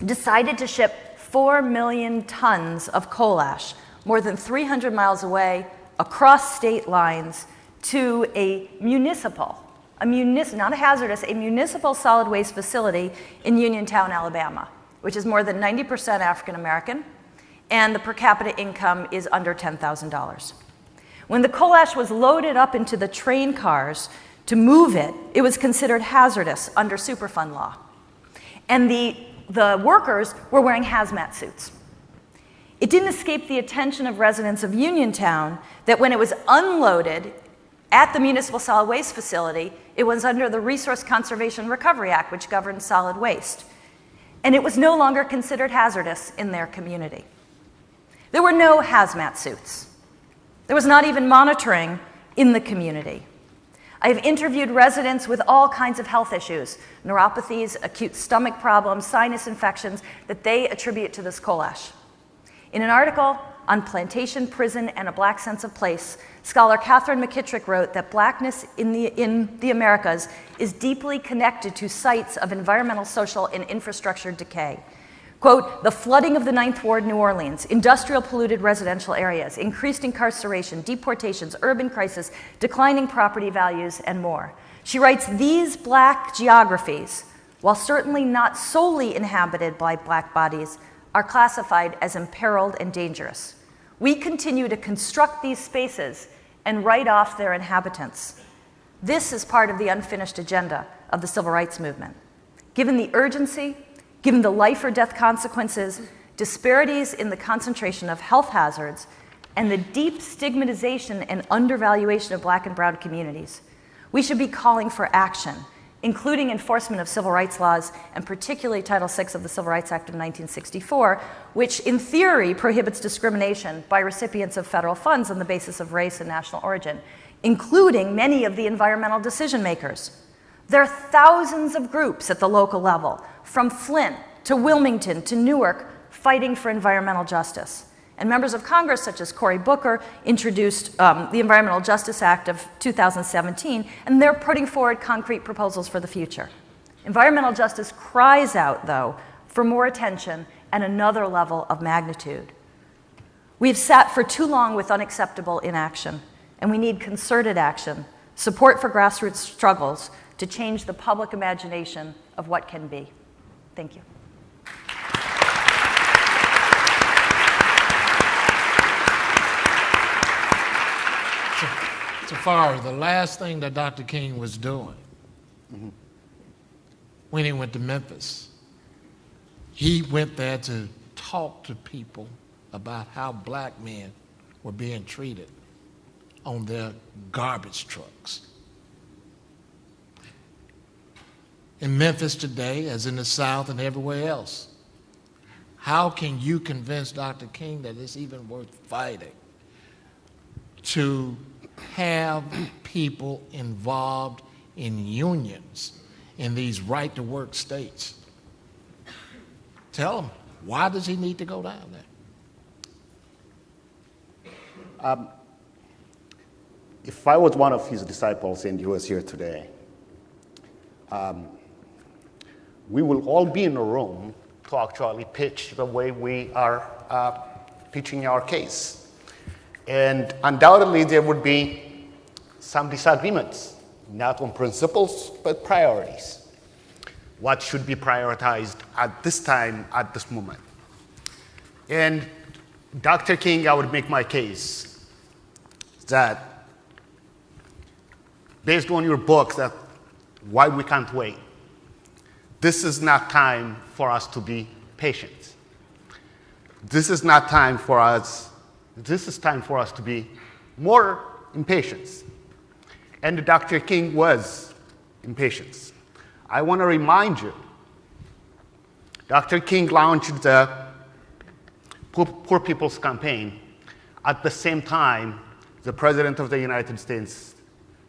decided to ship 4 million tons of coal ash, more than 300 miles away, across state lines, to a municipal, not a hazardous, a municipal solid waste facility in Uniontown, Alabama, which is more than 90% African American, and the per capita income is under $10,000. When the coal ash was loaded up into the train cars to move it, it was considered hazardous under Superfund law. And the workers were wearing hazmat suits. It didn't escape the attention of residents of Uniontown that when it was unloaded at the municipal solid waste facility, it was under the Resource Conservation Recovery Act, which governs solid waste. And it was no longer considered hazardous in their community. There were no hazmat suits. There was not even monitoring in the community. I've interviewed residents with all kinds of health issues, neuropathies, acute stomach problems, sinus infections that they attribute to this coal ash. In an article on plantation, prison, and a Black sense of place, scholar Catherine McKittrick wrote that Blackness in the Americas is deeply connected to sites of environmental, social, and infrastructure decay. Quote, the flooding of the Ninth Ward, New Orleans, industrial polluted residential areas, increased incarceration, deportations, urban crisis, declining property values, and more. She writes, these Black geographies, while certainly not solely inhabited by Black bodies, are classified as imperiled and dangerous. We continue to construct these spaces and write off their inhabitants. This is part of the unfinished agenda of the civil rights movement. Given the urgency, Given the life or death consequences, disparities in the concentration of health hazards, and the deep stigmatization and undervaluation of Black and brown communities, we should be calling for action, including enforcement of civil rights laws, and particularly Title VI of the Civil Rights Act of 1964, which in theory prohibits discrimination by recipients of federal funds on the basis of race and national origin, including many of the environmental decision makers. There are thousands of groups at the local level, from Flint to Wilmington to Newark, fighting for environmental justice. And members of Congress, such as Cory Booker, introduced the Environmental Justice Act of 2017, and they're putting forward concrete proposals for the future. Environmental justice cries out, though, for more attention and another level of magnitude. We've sat for too long with unacceptable inaction, and we need concerted action, support for grassroots struggles to change the public imagination of what can be. Thank you. Safari, the last thing that Dr. King was doing when he went to Memphis, he went there to talk to people about how Black men were being treated on their garbage trucks. In Memphis today, as in the South and everywhere else, how can you convince Dr. King that it's even worth fighting to have people involved in unions in these right-to-work states? Tell him, why does he need to go down there? If I was one of his disciples and he was here today, we will all be in a room to actually pitch the way we are pitching our case. And undoubtedly, there would be some disagreements, not on principles, but priorities. What should be prioritized at this time, at this moment? And Dr. King, I would make my case that based on your book, that why we can't wait. This is not time for us to be patient. This is not time for us. This is time for us to be more impatient. And Dr. King was impatient. I want to remind you, Dr. King launched the Poor People's Campaign at the same time the President of the United States,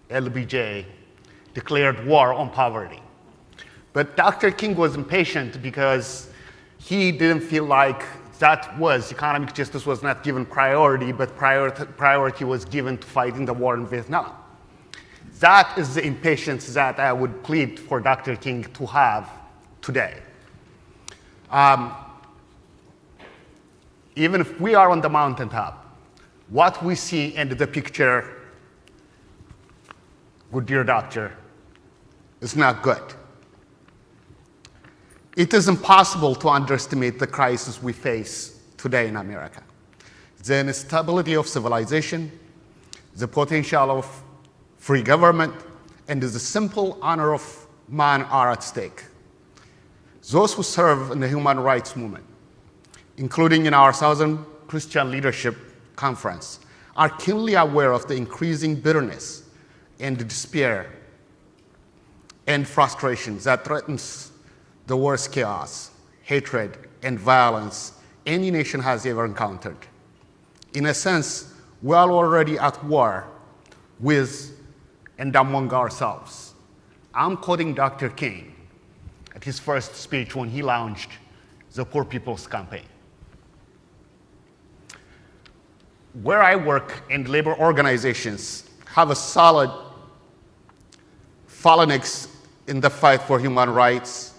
LBJ, declared war on poverty. But Dr. King was impatient because he didn't feel like economic justice was not given priority, but priority was given to fighting the war in Vietnam. That is the impatience that I would plead for Dr. King to have today. Even if we are on the mountaintop, what we see in the picture, good dear doctor, is not good. It is impossible to underestimate the crisis we face today in America. The instability of civilization, the potential of free government, and the simple honor of man are at stake. Those who serve in the human rights movement, including in our Southern Christian Leadership Conference, are keenly aware of the increasing bitterness and despair and frustration that threatens the worst chaos, hatred, and violence any nation has ever encountered. In a sense, we are already at war with and among ourselves. I'm quoting Dr. King at his first speech when he launched the Poor People's Campaign. Where I work and labor organizations have a solid phalanx in the fight for human rights,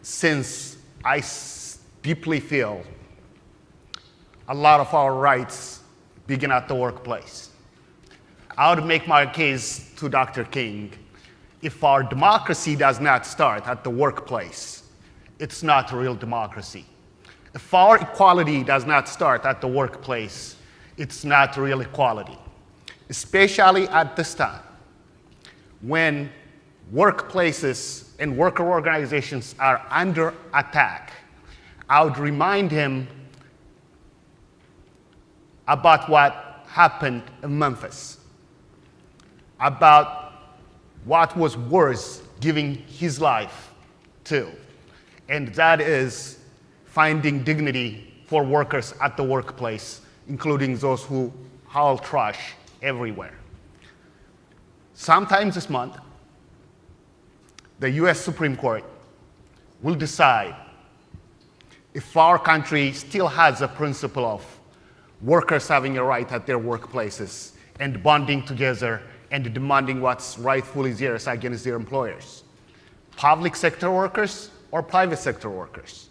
since I deeply feel a lot of our rights begin at the workplace. I would make my case to Dr. King, if our democracy does not start at the workplace, it's not a real democracy. If our equality does not start at the workplace, it's not real equality. Especially at this time, when workplaces and worker organizations are under attack, I would remind him about what happened in Memphis, about what was worth giving his life to, and that is finding dignity for workers at the workplace, including those who haul trash everywhere. Sometime this month, the US Supreme Court will decide if our country still has a principle of workers having a right at their workplaces and bonding together and demanding what's rightfully theirs against their employers. Public sector workers or private sector workers.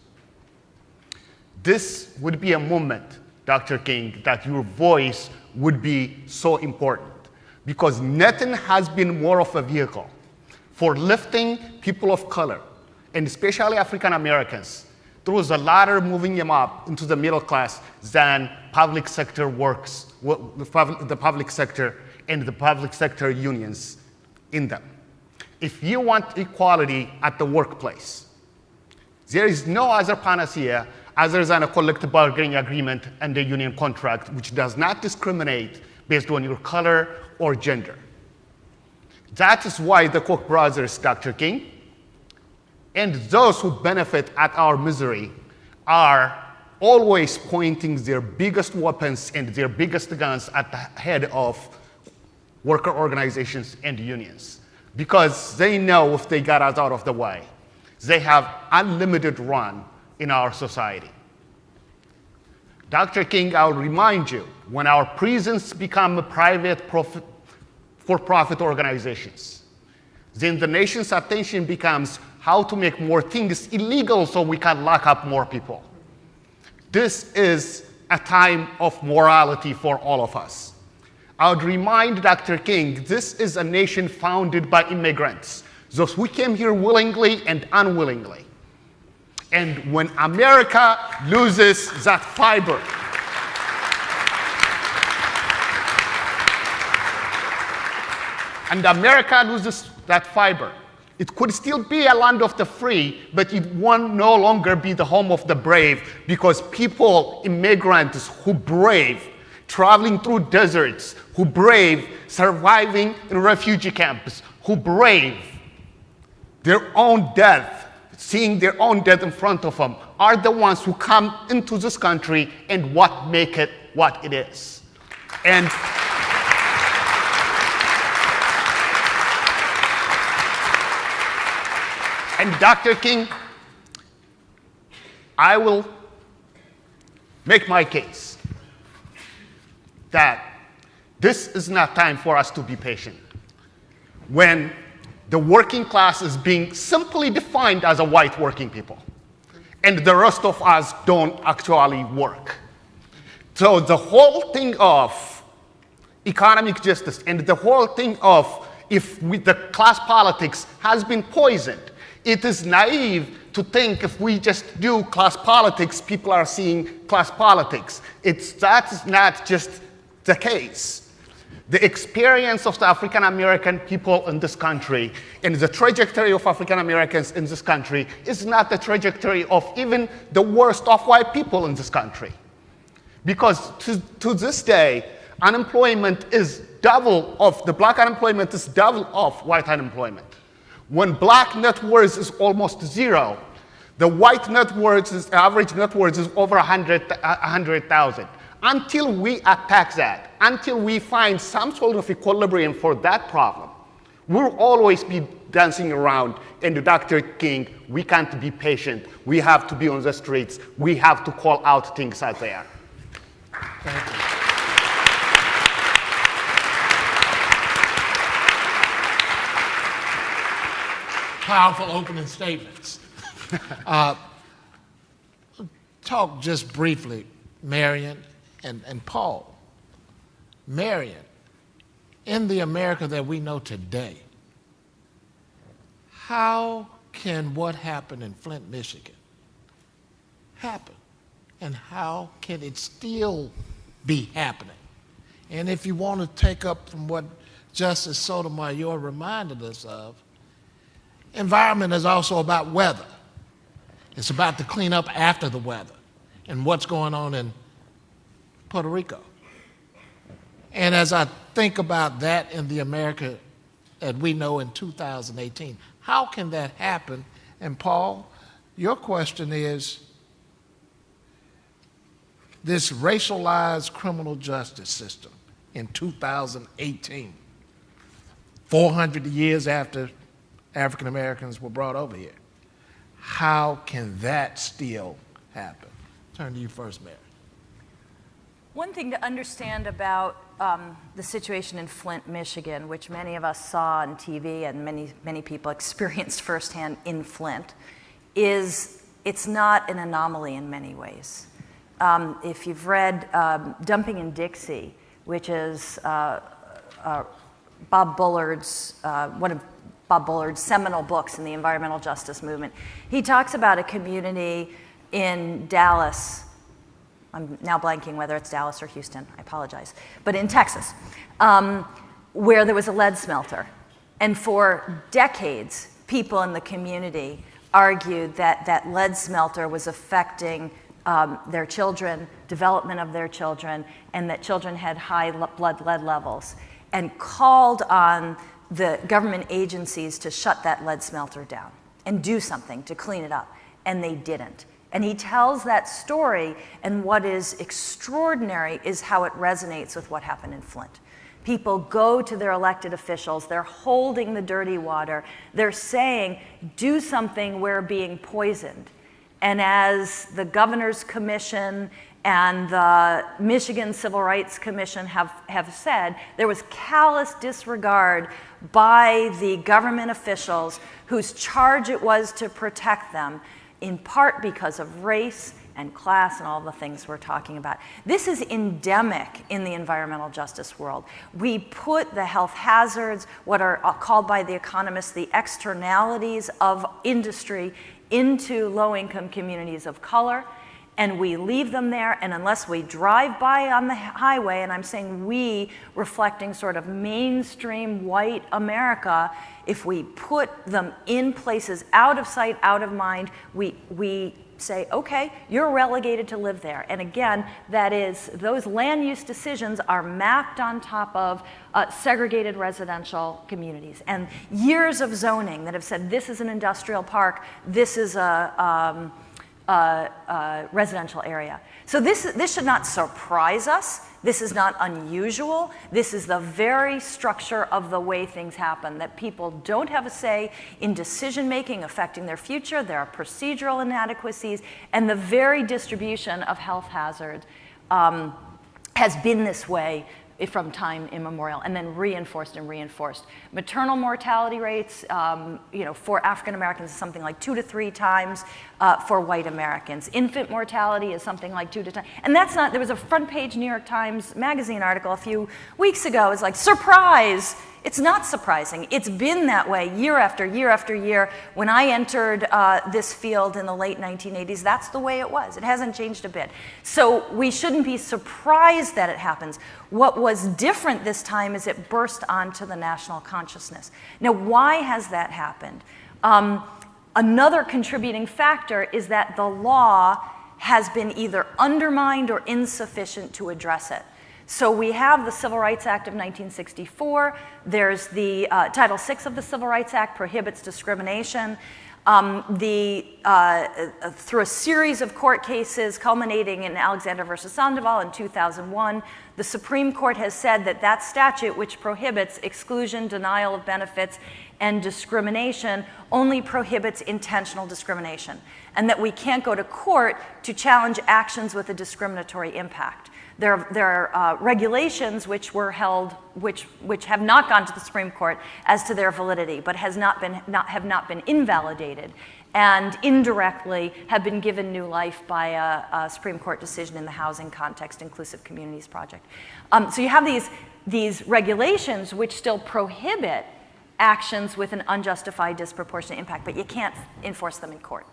This would be a moment, Dr. King, that your voice would be so important, because nothing has been more of a vehicle for lifting people of color, and especially African Americans, through the ladder moving them up into the middle class than public sector works, the public sector and the public sector unions in them. If you want equality at the workplace, there is no other panacea other than a collective bargaining agreement and a union contract which does not discriminate based on your color or gender. That is why the Koch brothers, Dr. King, and those who benefit at our misery are always pointing their biggest weapons and their biggest guns at the head of worker organizations and unions, because they know if they got us out of the way, they have unlimited run in our society. Dr. King, I'll remind you, when our prisons become private for-profit organizations, then the nation's attention becomes how to make more things illegal so we can lock up more people. This is a time of morality for all of us. I would remind Dr. King, this is a nation founded by immigrants, those who came here willingly and unwillingly. And when America loses that fiber, and America loses that fiber, it could still be a land of the free, but it won't no longer be the home of the brave, because people, immigrants who brave traveling through deserts, who brave surviving in refugee camps, who brave their own death, seeing their own death in front of them, are the ones who come into this country and what make it what it is. And Dr. King, I will make my case that this is not time for us to be patient when the working class is being simply defined as a white working people, and the rest of us don't actually work. So the whole thing of economic justice and the whole thing of the class politics has been poisoned. It is naive to think if we just do class politics, people are seeing class politics. That's not just the case. The experience of the African American people in this country and the trajectory of African Americans in this country is not the trajectory of even the worst of white people in this country. Because to this day, unemployment is double of, the black unemployment is double of white unemployment. When black net worth is almost zero, the white net worth, average net worth is over 100,000. Until we attack that, until we find some sort of equilibrium for that problem, we'll always be dancing around. And Dr. King, we can't be patient. We have to be on the streets. We have to call out things out there. Thank you. Powerful opening statements. Talk just briefly, Marion and Paul. Marion, in the America that we know today, how can what happened in Flint, Michigan happen? And how can it still be happening? And if you want to take up from what Justice Sotomayor reminded us of, Environment is also about weather. It's about the cleanup after the weather and what's going on in Puerto Rico. And as I think about that in the America that we know in 2018, how can that happen? And Paul, your question is, this racialized criminal justice system in 2018, 400 years after African Americans were brought over here, how can that still happen? Turn to you first, Mary. One thing to understand about the situation in Flint, Michigan, which many of us saw on TV and many people experienced firsthand in Flint, is it's not an anomaly in many ways. If you've read Dumping in Dixie, which is Bob Bullard's, one of Bob Bullard's seminal books in the environmental justice movement, he talks about a community in Dallas. I'm now blanking whether it's Dallas or Houston, I apologize, but in Texas, where there was a lead smelter. And for decades, people in the community argued that that lead smelter was affecting their children, development of their children, and that children had high blood lead levels, and called on the government agencies to shut that lead smelter down and do something to clean it up, and they didn't. And he tells that story, and what is extraordinary is how it resonates with what happened in Flint. People go to their elected officials, they're holding the dirty water, they're saying, do something, we're being poisoned. And as the Governor's Commission and the Michigan Civil Rights Commission have said, there was callous disregard by the government officials whose charge it was to protect them, in part because of race and class and all the things we're talking about. This is endemic in the environmental justice world. We put the health hazards, what are called by the economists the externalities of industry, into low-income communities of color, and we leave them there, and unless we drive by on the highway, and I'm saying we, reflecting sort of mainstream white America, if we put them in places out of sight, out of mind, we say, okay, you're relegated to live there. And again, that is, those land use decisions are mapped on top of segregated residential communities. And years of zoning that have said, this is an industrial park, this is a residential area. So this should not surprise us. This is not unusual. This is the very structure of the way things happen, that people don't have a say in decision-making affecting their future. There are procedural inadequacies, and the very distribution of health hazards has been this way from time immemorial, and then reinforced and reinforced. Maternal mortality rates, for African Americans is something like 2 to 3 times for white Americans. Infant mortality is something like 2 to 10. And that's not, there was a front page New York Times Magazine article a few weeks ago. It's like, surprise! It's not surprising. It's been that way year after year after year. When I entered this field in the late 1980s, that's the way it was. It hasn't changed a bit. So we shouldn't be surprised that it happens. What was different this time is it burst onto the national consciousness. Now, why has that happened? Another contributing factor is that the law has been either undermined or insufficient to address it. So we have the Civil Rights Act of 1964. There's the Title VI of the Civil Rights Act prohibits discrimination. Through a series of court cases culminating in Alexander versus Sandoval in 2001, the Supreme Court has said that that statute, which prohibits exclusion, denial of benefits, and discrimination, only prohibits intentional discrimination, and that we can't go to court to challenge actions with a discriminatory impact. There are regulations which were held, which have not gone to the Supreme Court as to their validity, but have not been invalidated, and indirectly have been given new life by a Supreme Court decision in the housing context, Inclusive Communities Project. So you have these regulations which still prohibit actions with an unjustified disproportionate impact, but you can't enforce them in court.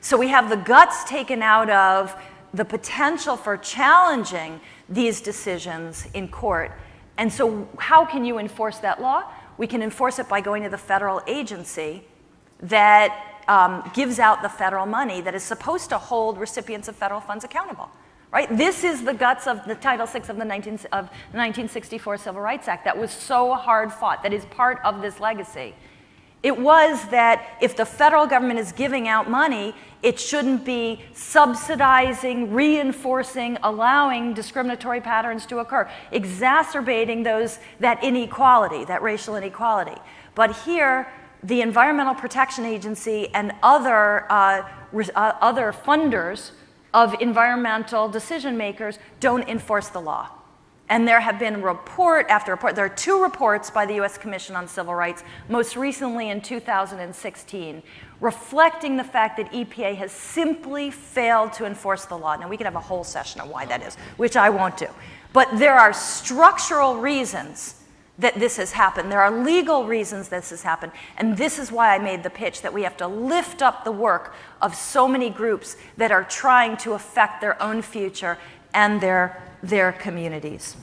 So we have the guts taken out of the potential for challenging these decisions in court. And so how can you enforce that law? We can enforce it by going to the federal agency that gives out the federal money that is supposed to hold recipients of federal funds accountable. Right? This is the guts of the Title VI of the 1964 Civil Rights Act that was so hard fought, that is part of this legacy. It was that if the federal government is giving out money, it shouldn't be subsidizing, reinforcing, allowing discriminatory patterns to occur, exacerbating that inequality, that racial inequality. But here, the Environmental Protection Agency and other funders of environmental decision makers don't enforce the law. And there have been report after report. There are 2 reports by the US Commission on Civil Rights, most recently in 2016, reflecting the fact that EPA has simply failed to enforce the law. Now, we could have a whole session on why that is, which I won't do. But there are structural reasons that this has happened. There are legal reasons this has happened. And this is why I made the pitch that we have to lift up the work of so many groups that are trying to affect their own future and their communities.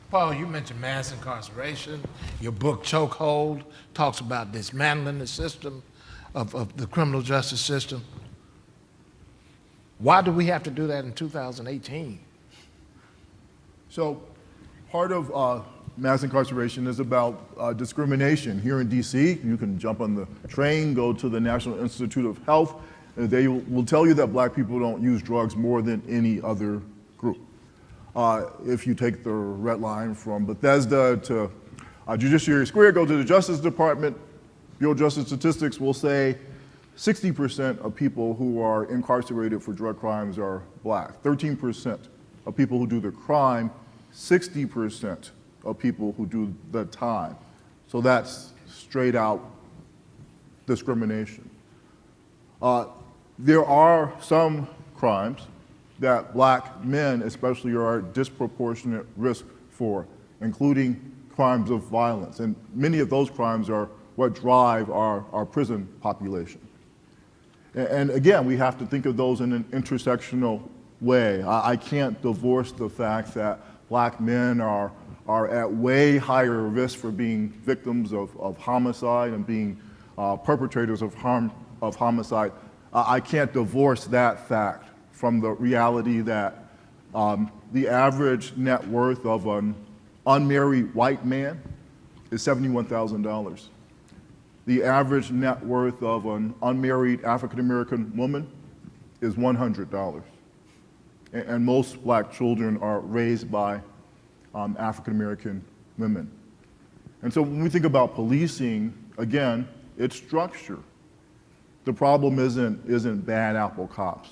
Paul, you mentioned mass incarceration. Your book, Chokehold, talks about dismantling the system of the criminal justice system. Why do we have to do that in 2018? So part of mass incarceration is about discrimination. Here in DC, you can jump on the train, go to the National Institute of Health, and they will tell you that black people don't use drugs more than any other group. If you take the red line from Bethesda to Judiciary Square, go to the Justice Department, Bureau of Justice Statistics will say 60% of people who are incarcerated for drug crimes are black. 13% of people who do the crime, 60% of people who do the time. So that's straight out discrimination. There are some crimes that black men especially are at disproportionate risk for, including crimes of violence. And many of those crimes are what drive our prison population. And again, we have to think of those in an intersectional way. I can't divorce the fact that black men are at way higher risk for being victims of homicide and being perpetrators of homicide. I can't divorce that fact from the reality that the average net worth of an unmarried white man is $71,000. The average net worth of an unmarried African-American woman is $100. And most black children are raised by African-American women. And so when we think about policing, again, it's structure. The problem isn't bad apple cops.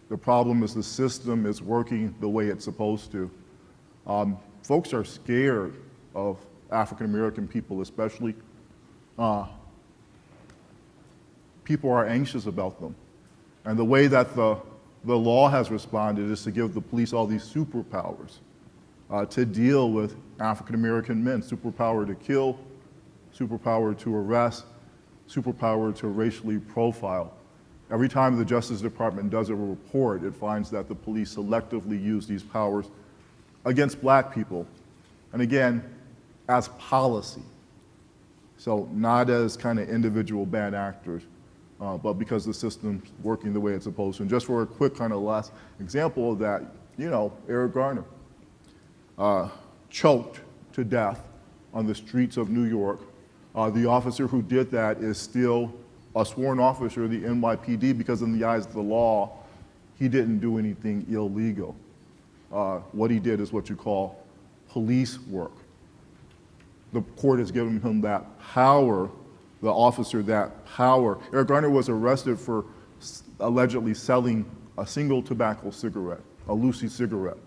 The problem is the system is working the way it's supposed to. Folks are scared of African-American people, especially. People are anxious about them. And the way that the law has responded is to give the police all these superpowers to deal with African-American men. Superpower to kill, superpower to arrest, superpower to racially profile. Every time the Justice Department does a report, it finds that the police selectively use these powers against black people. And again, as policy. So not as kind of individual bad actors, but because the system's working the way it's supposed to. And just for a quick kind of last example of that, Eric Garner choked to death on the streets of New York. The officer who did that is still a sworn officer of the NYPD because in the eyes of the law, he didn't do anything illegal. What he did is what you call police work. The court has given him that power, the officer that power. Eric Garner was arrested for allegedly selling a single tobacco cigarette, a Lucy cigarette.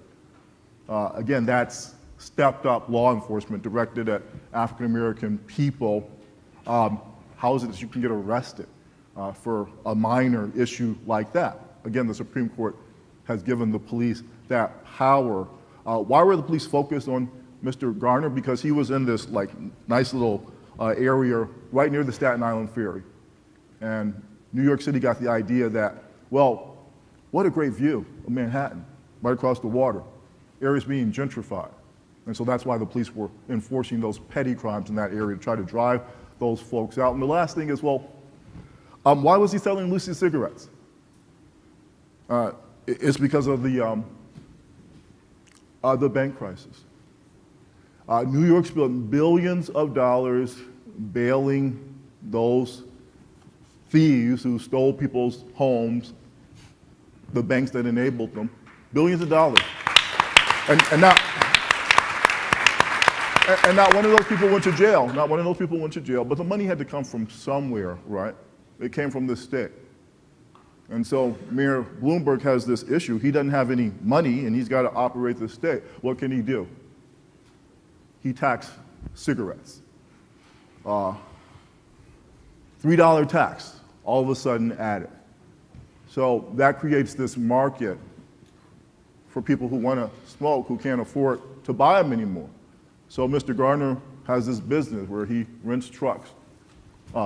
Again, that's stepped up law enforcement directed at African-American people. How is it that you can get arrested for a minor issue like that? Again, the Supreme Court has given the police that power. Why were the police focused on Mr. Garner? Because he was in this nice little area right near the Staten Island Ferry. And New York City got the idea that, well, what a great view of Manhattan, right across the water. Area's being gentrified. And so that's why the police were enforcing those petty crimes in that area to try to drive those folks out. And the last thing is, well, Why was he selling Lucy cigarettes? It's because of the bank crisis. New York spent billions of dollars bailing those thieves who stole people's homes, the banks that enabled them, billions of dollars. And not one of those people went to jail. Not one of those people went to jail, but the money had to come from somewhere, right? It came from the state. And so Mayor Bloomberg has this issue. He doesn't have any money, and he's got to operate the state. What can he do? He taxed cigarettes. $3 tax, all of a sudden added. So that creates this market for people who want to smoke, who can't afford to buy them anymore. So Mr. Gardner has this business where he rents trucks,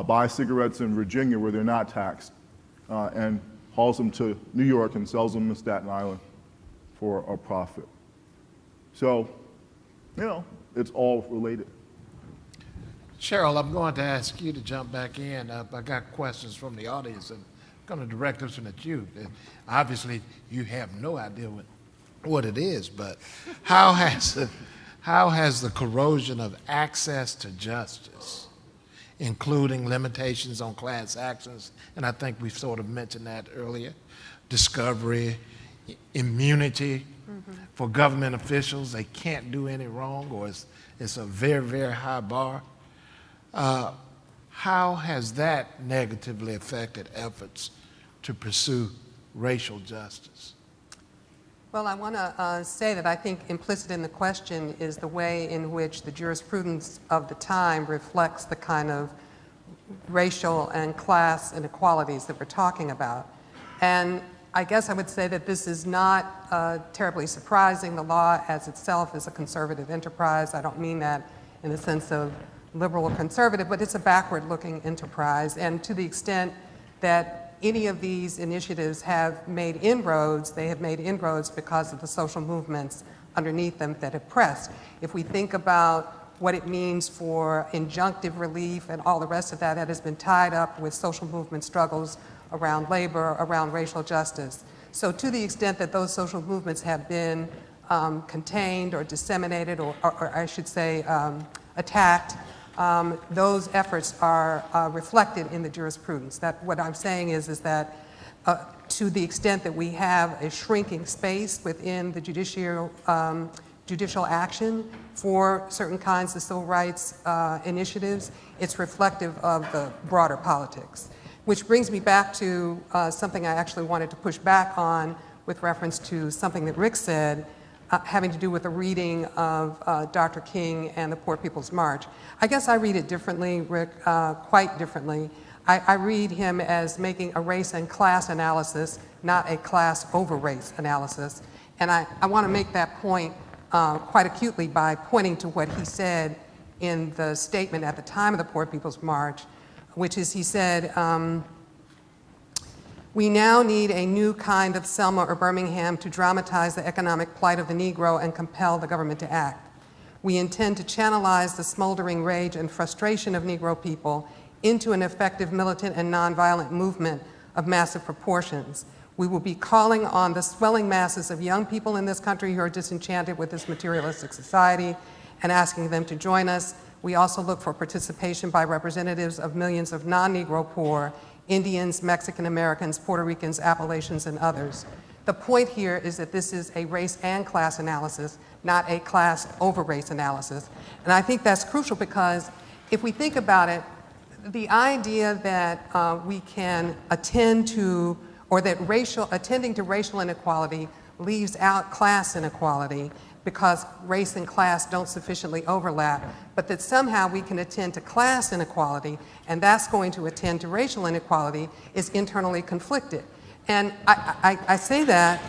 buys cigarettes in Virginia where they're not taxed, and hauls them to New York and sells them in Staten Island for a profit. So, it's all related. Cheryl, I'm going to ask you to jump back in. I got questions from the audience, and I'm going to direct this one at you. Obviously, you have no idea what it is, but how has the corrosion of access to justice, including limitations on class actions, and I think we've sort of mentioned that earlier, discovery, immunity for government officials, they can't do any wrong, or it's a very, very high bar. How has that negatively affected efforts to pursue racial justice? Well, I want to say that I think implicit in the question is the way in which the jurisprudence of the time reflects the kind of racial and class inequalities that we're talking about. And I guess I would say that this is not terribly surprising. The law as itself is a conservative enterprise. I don't mean that in the sense of liberal or conservative, but it's a backward-looking enterprise. And to the extent that any of these initiatives have made inroads, they have made inroads because of the social movements underneath them that have pressed. If we think about what it means for injunctive relief and all the rest of that, that has been tied up with social movement struggles around labor, around racial justice. So to the extent that those social movements have been contained or disseminated, or I should say attacked, those efforts are reflected in the jurisprudence. That what I'm saying is that to the extent that we have a shrinking space within the judicial action for certain kinds of civil rights initiatives, it's reflective of the broader politics. Which brings me back to something I actually wanted to push back on with reference to something that Rick said, having to do with the reading of Dr. King and the Poor People's March. I guess I read it differently, Rick, quite differently. I read him as making a race and class analysis, not a class over race analysis. And I want to make that point quite acutely by pointing to what he said in the statement at the time of the Poor People's March, which is he said, we now need a new kind of Selma or Birmingham to dramatize the economic plight of the Negro and compel the government to act. We intend to channelize the smoldering rage and frustration of Negro people into an effective militant and nonviolent movement of massive proportions. We will be calling on the swelling masses of young people in this country who are disenchanted with this materialistic society and asking them to join us. We also look for participation by representatives of millions of non-Negro poor, Indians, Mexican Americans, Puerto Ricans, Appalachians, and others. The point here is that this is a race and class analysis, not a class over race analysis. And I think that's crucial because if we think about it, the idea that we can attend to, or that attending to racial inequality leaves out class inequality because race and class don't sufficiently overlap, but that somehow we can attend to class inequality, and that's going to attend to racial inequality, is internally conflicted. And I say that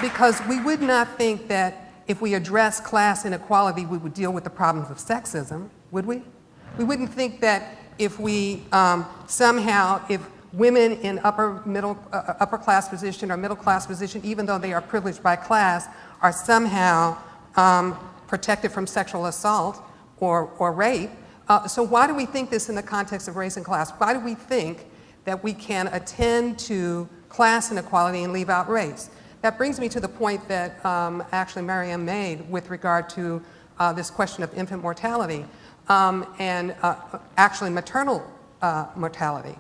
because we would not think that if we address class inequality, we would deal with the problems of sexism, would we? We wouldn't think that if we if women in upper class position or middle class position, even though they are privileged by class, are somehow protected from sexual assault or rape, So why do we think this in the context of race and class? Why do we think that we can attend to class inequality and leave out race? That brings me to the point that actually Marion made with regard to this question of infant mortality and actually maternal mortality.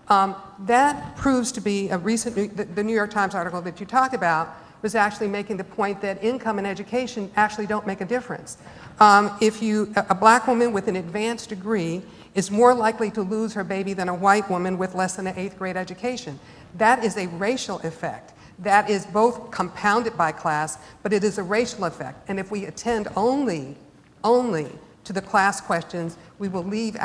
That proves to be a recent, the New York Times article that you talked about was actually making the point that income and education actually don't make a difference. A black woman with an advanced degree is more likely to lose her baby than a white woman with less than an 8th grade education. That is a racial effect. That is both compounded by class, but it is a racial effect. And if we attend only to the class questions, we will leave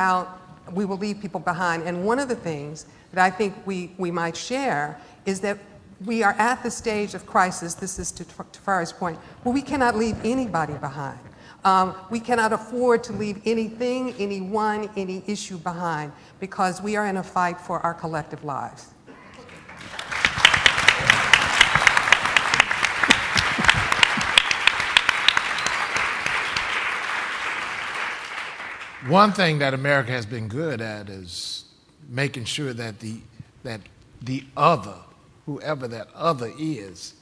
people behind. And one of the things that I think we might share is that we are at the stage of crisis, this is to Tafari's point, where we cannot leave anybody behind. We cannot afford to leave anything, anyone, any issue behind, because we are in a fight for our collective lives. One thing that America has been good at is making sure that the other, whoever that other is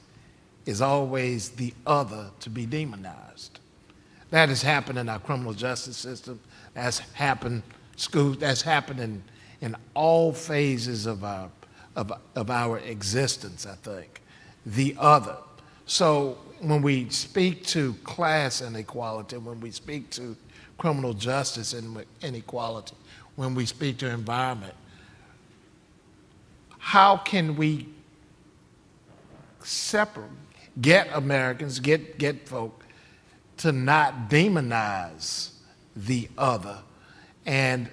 always the other to be demonized. That has happened in our criminal justice system. That's happened in all phases of our existence, I think. The other. So when we speak to class inequality, when we speak to criminal justice inequality, when we speak to environment, how can we get Americans, get folk to not demonize the other? And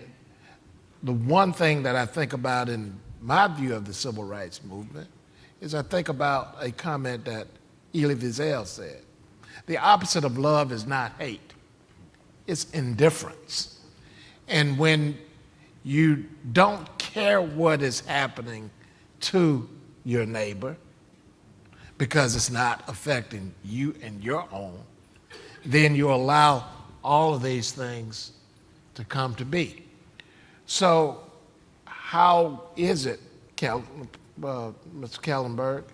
the one thing that I think about in my view of the civil rights movement is I think about a comment that Elie Wiesel said. The opposite of love is not hate, it's indifference. And when you don't care what is happening to your neighbor because it's not affecting you and your own, then you allow all of these things to come to be. So how is it, Mr. Collenberg,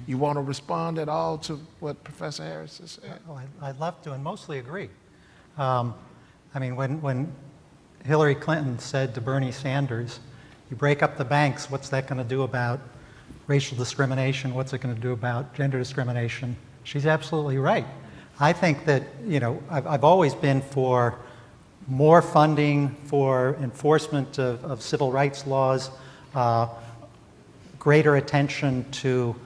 you want to respond at all to what Professor Harris has said? Oh, I'd love to, and mostly agree. I mean, when Hillary Clinton said to Bernie Sanders, you break up the banks, what's that going to do about racial discrimination? What's it going to do about gender discrimination? She's absolutely right. I think that, I've always been for more funding for enforcement of civil rights laws, greater attention to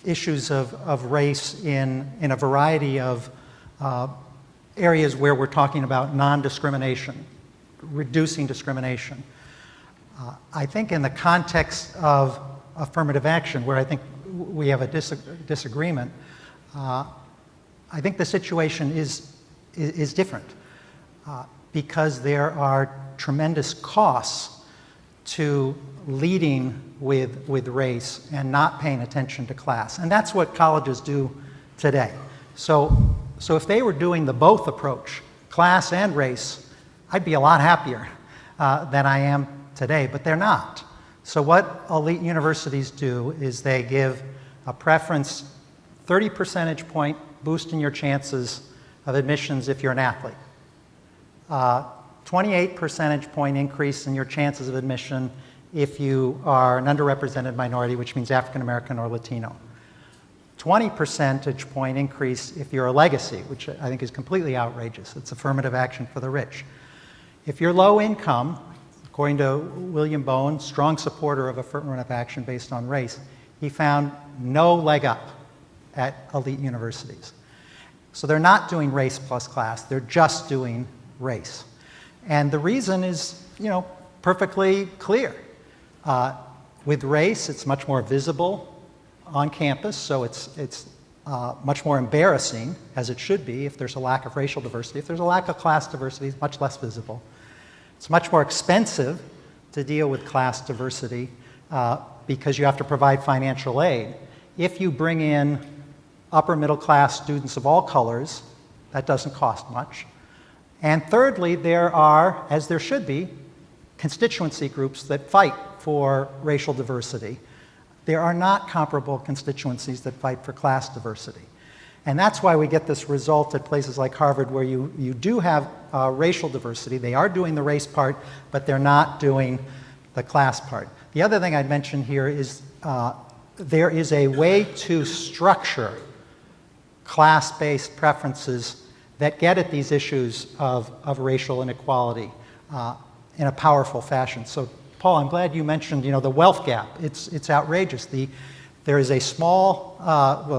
issues of race in a variety of areas where we're talking about non-discrimination, reducing discrimination. I think in the context of affirmative action, where I think we have a disagreement, I think the situation is different because there are tremendous costs to leading with race and not paying attention to class. And that's what colleges do today. So if they were doing the both approach, class and race, I'd be a lot happier than I am today, but they're not. So what elite universities do is they give a preference 30 percentage point boost in your chances of admissions if you're an athlete. 28 percentage point increase in your chances of admission if you are an underrepresented minority, which means African American or Latino. 20 percentage point increase if you're a legacy, which I think is completely outrageous. It's affirmative action for the rich. If you're low income, according to William Bowen, strong supporter of affirmative action based on race, he found no leg up at elite universities. So they're not doing race plus class, they're just doing race. And the reason is, perfectly clear. With race, it's much more visible on campus, so it's much more embarrassing, as it should be, if there's a lack of racial diversity. If there's a lack of class diversity, it's much less visible. It's much more expensive to deal with class diversity because you have to provide financial aid. If you bring in upper middle class students of all colors, that doesn't cost much. And thirdly, there are, as there should be, constituency groups that fight for racial diversity. There are not comparable constituencies that fight for class diversity. And that's why we get this result at places like Harvard where you do have racial diversity. They are doing the race part, but they're not doing the class part. The other thing I'd mention here is there is a way to structure class-based preferences that get at these issues of racial inequality in a powerful fashion. So, Paul, I'm glad you mentioned, the wealth gap. It's outrageous. There is a small,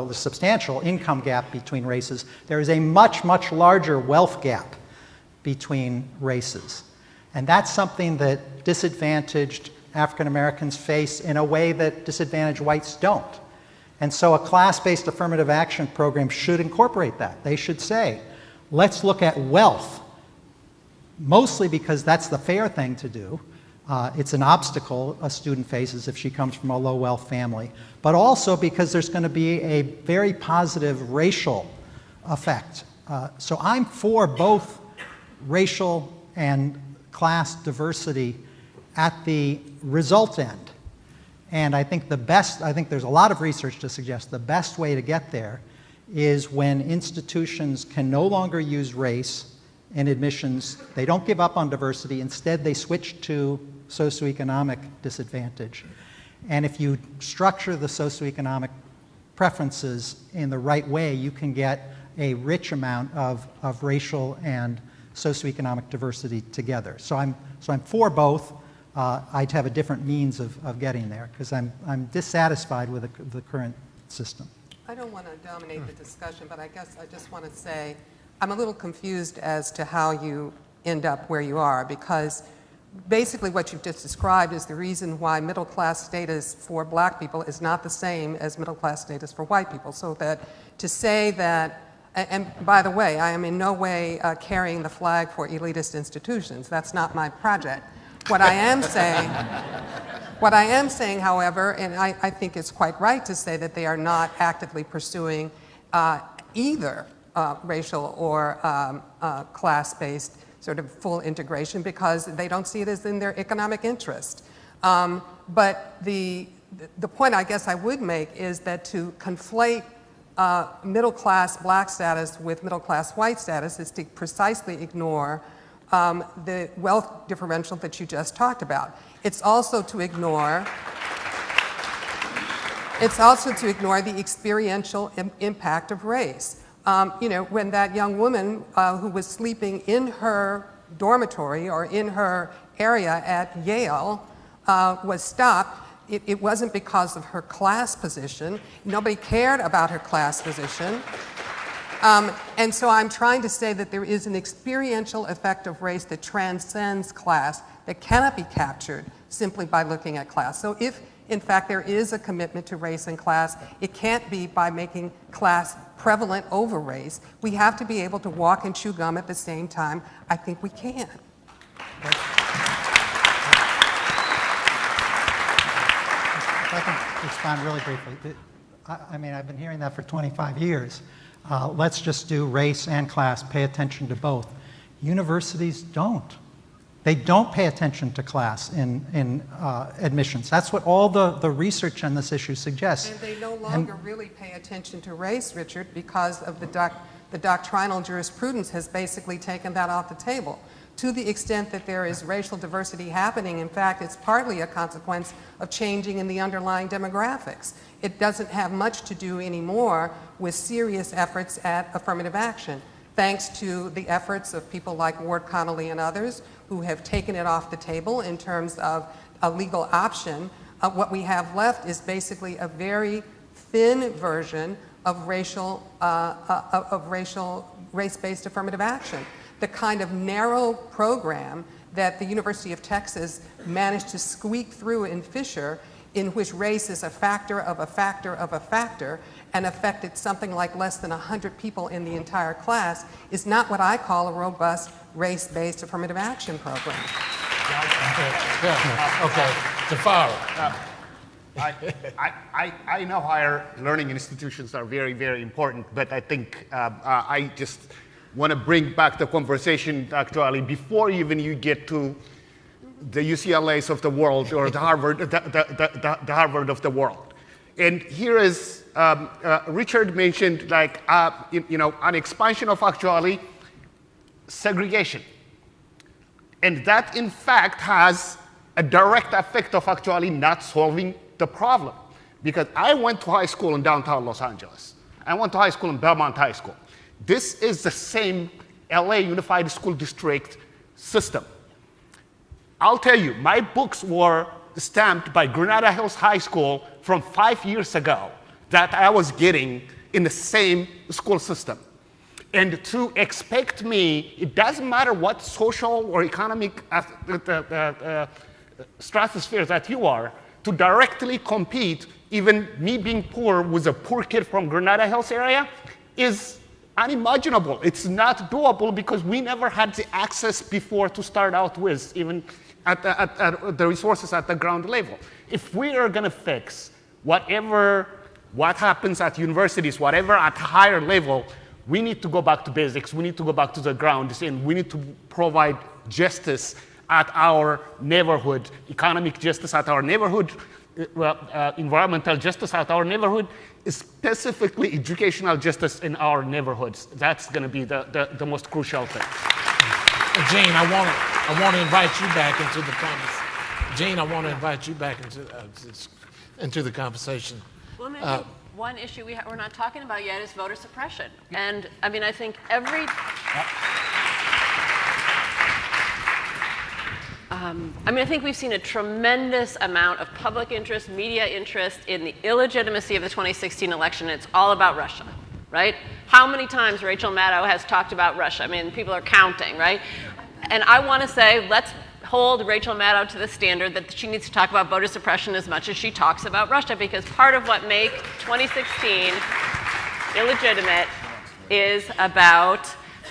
the substantial income gap between races. There is a much, much larger wealth gap between races. And that's something that disadvantaged African Americans face in a way that disadvantaged whites don't. And so a class-based affirmative action program should incorporate that. They should say, let's look at wealth, mostly because that's the fair thing to do. It's an obstacle a student faces if she comes from a low-wealth family, but also because there's going to be a very positive racial effect. So I'm for both racial and class diversity at the result end. And I think there's a lot of research to suggest the best way to get there is when institutions can no longer use race in admissions. They don't give up on diversity. Instead, they switch to socioeconomic disadvantage. And if you structure the socioeconomic preferences in the right way, you can get a rich amount of racial and socioeconomic diversity together. So I'm for both. I'd have a different means of getting there because I'm dissatisfied with the current system. I don't want to dominate the discussion, but I guess I just want to say I'm a little confused as to how you end up where you are, because basically what you've just described is the reason why middle class status for black people is not the same as middle class status for white people. So that to say that, and by the way, I am in no way carrying the flag for elitist institutions. That's not my project. What I am saying, however, and I think it's quite right to say that they are not actively pursuing either racial or class-based sort of full integration because they don't see it as in their economic interest. But the point I guess I would make is that to conflate middle-class black status with middle-class white status is to precisely ignore the wealth differential that you just talked about. It's also to ignore the experiential impact of race. When that young woman who was sleeping in her dormitory or in her area at Yale was stopped, it wasn't because of her class position. Nobody cared about her class position. And so I'm trying to say that there is an experiential effect of race that transcends class that cannot be captured simply by looking at class. So if, in fact, there is a commitment to race and class, it can't be by making class prevalent over race. We have to be able to walk and chew gum at the same time. I think we can. If I can respond really briefly. I've been hearing that for 25 years. Let's just do race and class, pay attention to both. Universities don't. They don't pay attention to class in admissions. That's what all the research on this issue suggests. And they no longer really pay attention to race, Richard, because of the doctrinal jurisprudence has basically taken that off the table. To the extent that there is racial diversity happening, in fact, it's partly a consequence of changing in the underlying demographics. It doesn't have much to do anymore with serious efforts at affirmative action, thanks to the efforts of people like Ward Connolly and others who have taken it off the table in terms of a legal option. What we have left is basically a very thin version of race-based affirmative action. The kind of narrow program that the University of Texas managed to squeak through in Fisher, in which race is a factor of a factor of a factor and affected something like less than 100 people in the entire class, is not what I call a robust race-based affirmative action program. Okay, Tafara. I know higher learning institutions are very, very important, but I think want to bring back the conversation actually before even you get to the UCLAs of the world or the Harvard, the Harvard of the world. And here is, Richard mentioned like, an expansion of actually segregation. And that in fact has a direct effect of actually not solving the problem. Because I went to high school in downtown Los Angeles. I went to high school in Belmont High School. This is the same LA Unified School District system. I'll tell you, my books were stamped by Granada Hills High School from 5 years ago that I was getting in the same school system. And to expect me, it doesn't matter what social or economic stratosphere that you are, to directly compete, even me being poor with a poor kid from Granada Hills area, is unimaginable. It's not doable because we never had the access before to start out with, even at the resources at the ground level. If we are going to fix what happens at universities, whatever at higher level, we need to go back to basics. We need to go back to the ground, and we need to provide justice at our neighborhood, economic justice at our neighborhood, environmental justice at our neighborhood, specifically educational justice in our neighborhoods. That's going to be the most crucial thing. Gene, I want to invite you back into the conversation. Gene, I want to invite you back into the conversation. Well, maybe one issue we're not talking about yet is voter suppression. And I mean, I think I think we've seen a tremendous amount of public interest, media interest in the illegitimacy of the 2016 election. It's all about Russia, right? How many times Rachel Maddow has talked about Russia? I mean, people are counting, right? And I want to say, let's hold Rachel Maddow to the standard that she needs to talk about voter suppression as much as she talks about Russia, because part of what makes 2016 illegitimate is about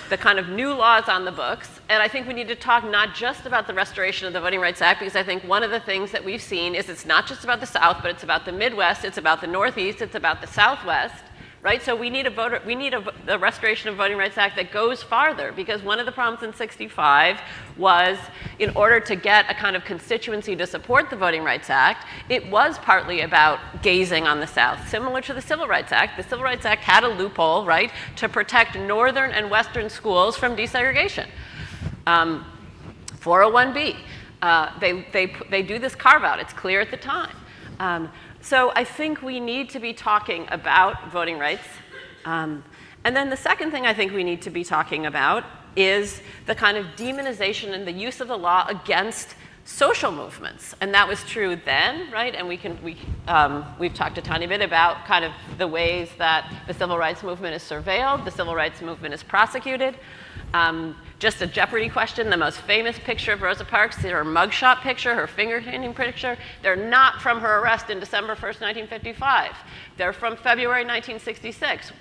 the kind of new laws on the books. And I think we need to talk not just about the restoration of the Voting Rights Act, because I think one of the things that we've seen is it's not just about the South, but it's about the Midwest, it's about the Northeast, it's about the Southwest, right? So we need a restoration of Voting Rights Act that goes farther, because one of the problems in 65 was, in order to get a kind of constituency to support the Voting Rights Act, it was partly about gazing on the South. Similar to the Civil Rights Act, the Civil Rights Act had a loophole, right, to protect northern and western schools from desegregation. 401B, they do this carve out, it's clear at the time. So I think we need to be talking about voting rights. And then the second thing I think we need to be talking about is the kind of demonization and the use of the law against social movements. And that was true then, right? And we've talked a tiny bit about kind of the ways that the civil rights movement is surveilled, the civil rights movement is prosecuted. Just a Jeopardy question, the most famous picture of Rosa Parks, her mugshot picture, her finger painting picture, they're not from her arrest in December 1st, 1955. They're from February 1956,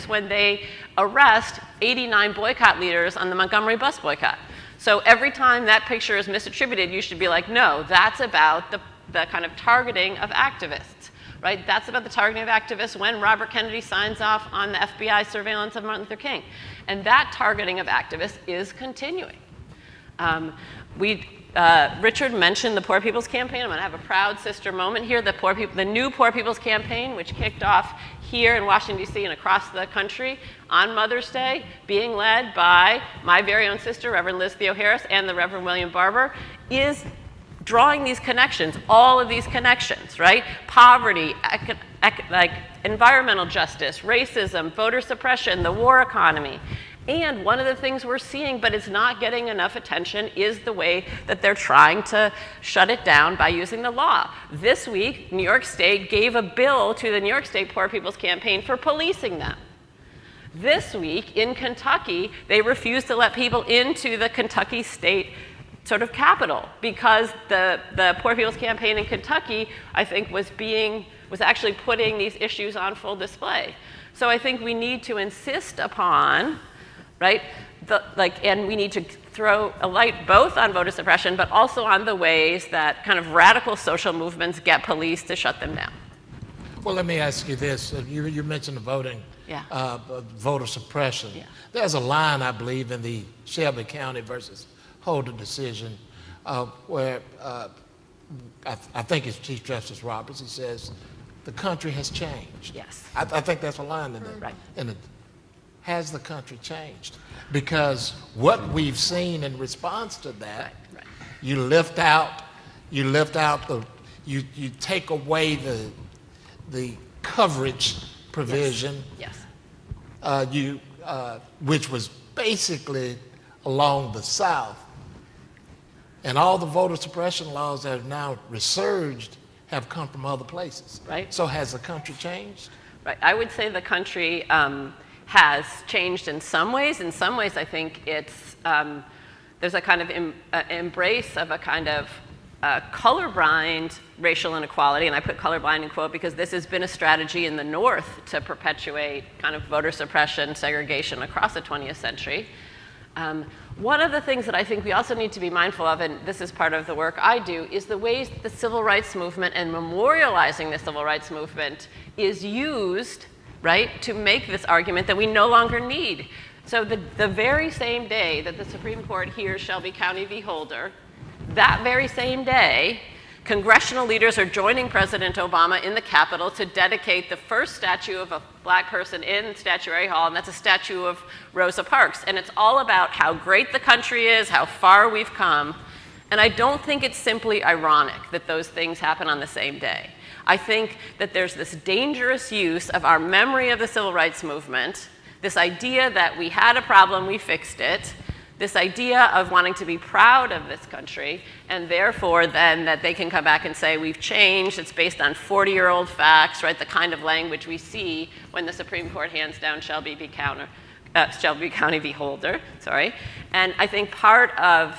when they arrest 89 boycott leaders on the Montgomery bus boycott. So every time that picture is misattributed, you should be like, no, that's about the kind of targeting of activists, right? That's about the targeting of activists when Robert Kennedy signs off on the FBI surveillance of Martin Luther King. And that targeting of activists is continuing. Richard mentioned the Poor People's Campaign. I'm going to have a proud sister moment here. The new Poor People's Campaign, which kicked off here in Washington, D.C. and across the country on Mother's Day, being led by my very own sister, Reverend Liz Theo Harris, and the Reverend William Barber, is drawing these connections, all of these connections, right? Poverty, like environmental justice, racism, voter suppression, the war economy. And one of the things we're seeing, but it's not getting enough attention, is the way that they're trying to shut it down by using the law. This week, New York State gave a bill to the New York State Poor People's Campaign for policing them. This week, in Kentucky, they refused to let people into the Kentucky State sort of capital, because the Poor People's Campaign in Kentucky, I think, was actually putting these issues on full display. So I think we need to insist upon, right, and we need to throw a light both on voter suppression, but also on the ways that kind of radical social movements get police to shut them down. Well, let me ask you this. You mentioned the voting, Yeah. voter suppression. Yeah. There's a line, I believe, in the Shelby County versus Holder decision where I think it's Chief Justice Roberts. He says, the country has changed. Yes. I think that's a line in it. Right. In it. Has the country changed? Because what we've seen in response to that, Right. you lift out you take away the coverage provision, Yes. which was basically along the South, and all the voter suppression laws that have now resurged have come from other places. Right. So has the country changed? Right. I would say the country has changed in some ways. In some ways, I think it's there's a kind of embrace of a kind of colorblind racial inequality, and I put colorblind in quote because this has been a strategy in the North to perpetuate kind of voter suppression, segregation across the 20th century. One of the things that I think we also need to be mindful of, and this is part of the work I do, is the ways the civil rights movement and memorializing the civil rights movement is used, right, to make this argument that we no longer need. So the very same day that the Supreme Court hears Shelby County v. Holder, that very same day, congressional leaders are joining President Obama in the Capitol to dedicate the first statue of a black person in Statuary Hall, and that's a statue of Rosa Parks. And it's all about how great the country is, how far we've come. And I don't think it's simply ironic that those things happen on the same day. I think that there's this dangerous use of our memory of the civil rights movement, this idea that we had a problem, we fixed it, this idea of wanting to be proud of this country, and therefore then that they can come back and say, we've changed, it's based on 40-year-old facts, right, the kind of language we see when the Supreme Court hands down Shelby County v. Holder, sorry. And I think part of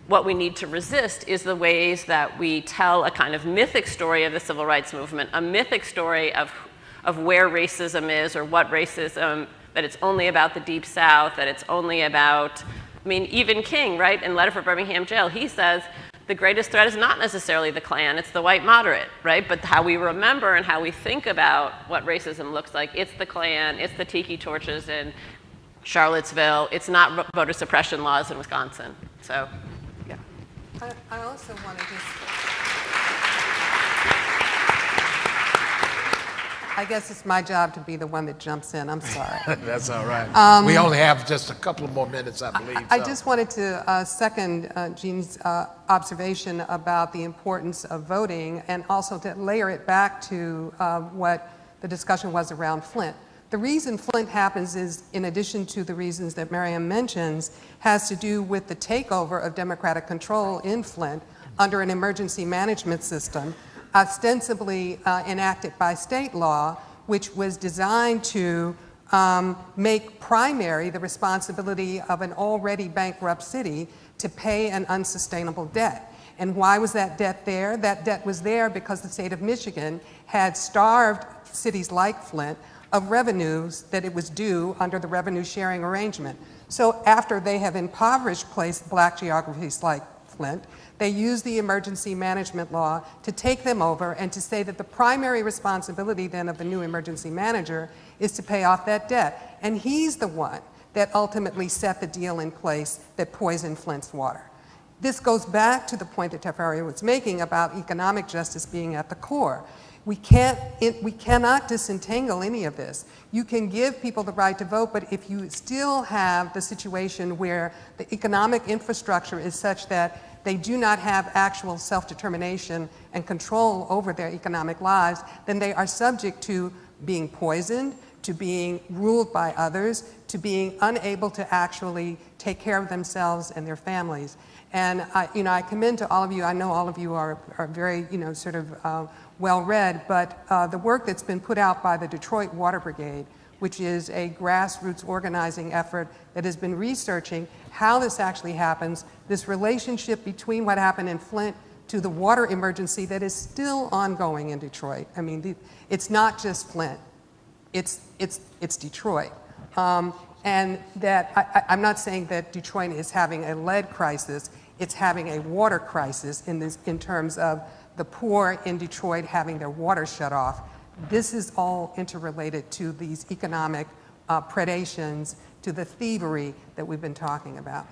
what we need to resist is the ways that we tell a kind of mythic story of the civil rights movement, a mythic story of where racism is or what racism, that it's only about the Deep South, that it's only about, I mean, even King, right, in Letter for Birmingham Jail, he says the greatest threat is not necessarily the Klan, it's the white moderate, right? But how we remember and how we think about what racism looks like, it's the Klan, it's the tiki torches in Charlottesville, it's not voter suppression laws in Wisconsin. So, yeah. I also want to just, I guess it's my job to be the one that jumps in. I'm sorry. That's all right. We only have just a couple of more minutes, I believe. I just wanted to second Jean's observation about the importance of voting and also to layer it back to what the discussion was around Flint. The reason Flint happens is, in addition to the reasons that Marion mentions, has to do with the takeover of democratic control in Flint under an emergency management system ostensibly enacted by state law, which was designed to make primary the responsibility of an already bankrupt city to pay an unsustainable debt. And why was that debt there? That debt was there because the state of Michigan had starved cities like Flint of revenues that it was due under the revenue sharing arrangement. So after they have impoverished black geographies like Flint, they use the emergency management law to take them over and to say that the primary responsibility then of the new emergency manager is to pay off that debt. And he's the one that ultimately set the deal in place that poisoned Flint's water. This goes back to the point that Teferi was making about economic justice being at the core. We cannot disentangle any of this. You can give people the right to vote, but if you still have the situation where the economic infrastructure is such that they do not have actual self-determination and control over their economic lives, then they are subject to being poisoned, to being ruled by others, to being unable to actually take care of themselves and their families. And I commend to all of you, I know all of you are very, sort of well-read, but the work that's been put out by the Detroit Water Brigade, which is a grassroots organizing effort that has been researching how this actually happens, this relationship between what happened in Flint to the water emergency that is still ongoing in Detroit. I mean, it's not just Flint, it's Detroit. And that, I'm not saying that Detroit is having a lead crisis, it's having a water crisis in terms of the poor in Detroit having their water shut off. this is all interrelated to these economic predations, to the thievery that we've been talking about.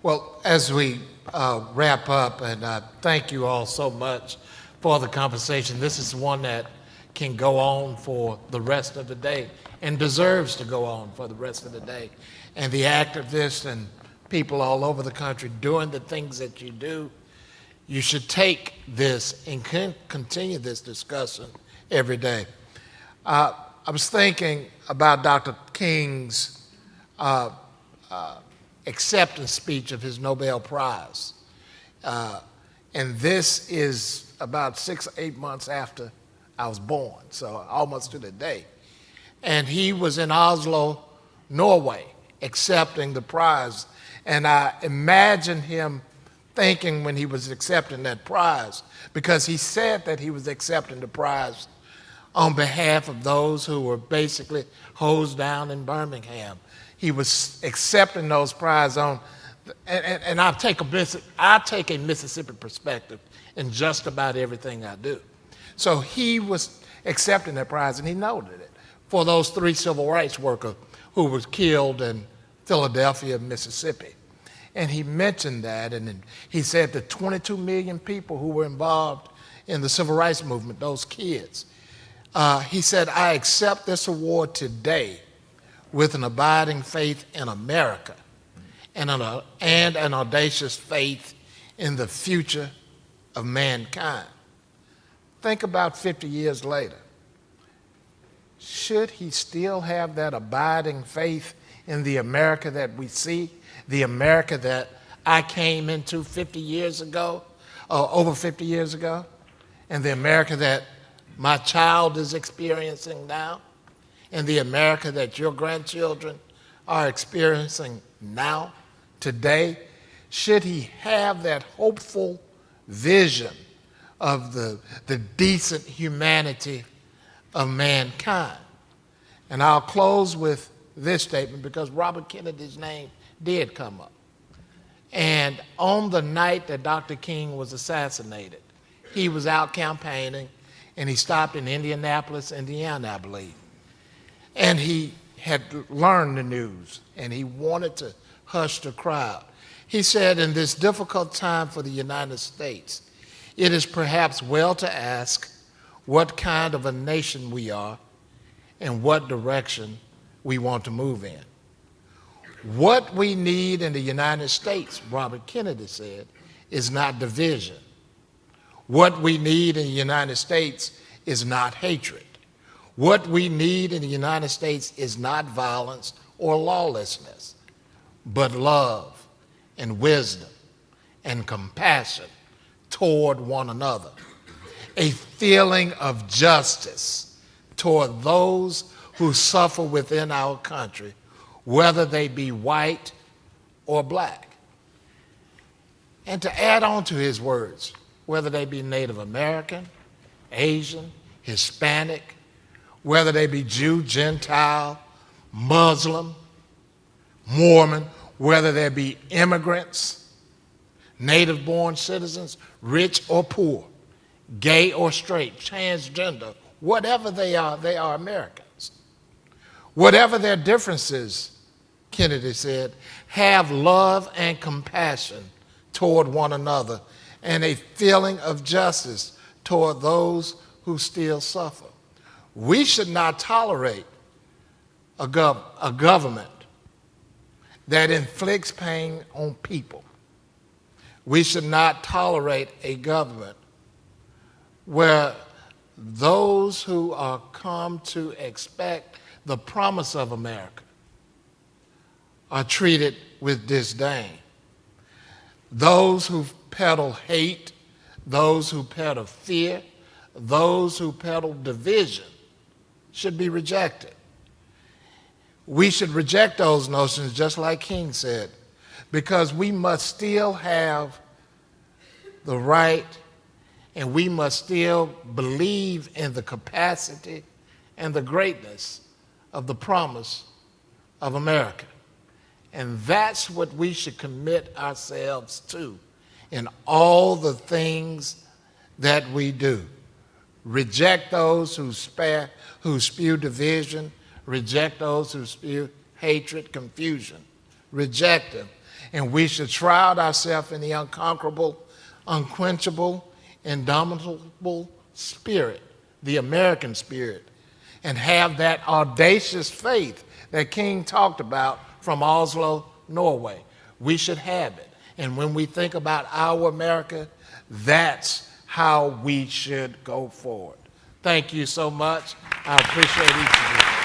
Well, as we wrap up, and thank you all so much for the conversation. This is one that can go on for the rest of the day and deserves to go on for the rest of the day. And the activists and people all over the country doing the things that you do, you should take this and continue this discussion every day. I was thinking about Dr. King's acceptance speech of his Nobel Prize. And this is about 6 or 8 months after I was born, so almost to the day. And he was in Oslo, Norway, accepting the prize. And I imagine him thinking when he was accepting that prize, because he said that he was accepting the prize on behalf of those who were basically hosed down in Birmingham. He was accepting those prizes on, and I take a Mississippi perspective in just about everything I do. So he was accepting that prize, and he noted it for those 3 civil rights workers who were killed in Philadelphia, Mississippi. And he mentioned that, and he said the 22 million people who were involved in the civil rights movement, those kids, he said, I accept this award today with an abiding faith in America and an audacious faith in the future of mankind. Think about 50 years later. Should he still have that abiding faith in the America that we see, the America that I came into 50 years ago, or over 50 years ago, and the America that my child is experiencing now, and the America that your grandchildren are experiencing now, today? Should he have that hopeful vision of the decent humanity of mankind? And I'll close with this statement, because Robert Kennedy's name did come up. And on the night that Dr. King was assassinated, he was out campaigning, and he stopped in Indianapolis, Indiana, I believe. And he had learned the news, and he wanted to hush the crowd. He said, in this difficult time for the United States, it is perhaps well to ask what kind of a nation we are and what direction we want to move in. What we need in the United States, Robert Kennedy said, is not division. What we need in the United States is not hatred. What we need in the United States is not violence or lawlessness, but love and wisdom and compassion toward one another. A feeling of justice toward those who suffer within our country, whether they be white or black. And to add on to his words, whether they be Native American, Asian, Hispanic, whether they be Jew, Gentile, Muslim, Mormon, whether they be immigrants, native-born citizens, rich or poor, gay or straight, transgender, whatever they are Americans. Whatever their differences, Kennedy said, have love and compassion toward one another and a feeling of justice toward those who still suffer. We should not tolerate a government that inflicts pain on people. We should not tolerate a government where those who are come to expect the promise of America are treated with disdain. Those who peddle hate, those who peddle fear, those who peddle division should be rejected. We should reject those notions, just like King said, because we must still have the right, and we must still believe in the capacity and the greatness of the promise of America. And that's what we should commit ourselves to in all the things that we do. Reject those who spew division. Reject those who spew hatred, confusion. Reject them. And we should shroud ourselves in the unconquerable, unquenchable, indomitable spirit, the American spirit, and have that audacious faith that King talked about from Oslo, Norway. We should have it. And when we think about our America, that's how we should go forward. Thank you so much. I appreciate each of you.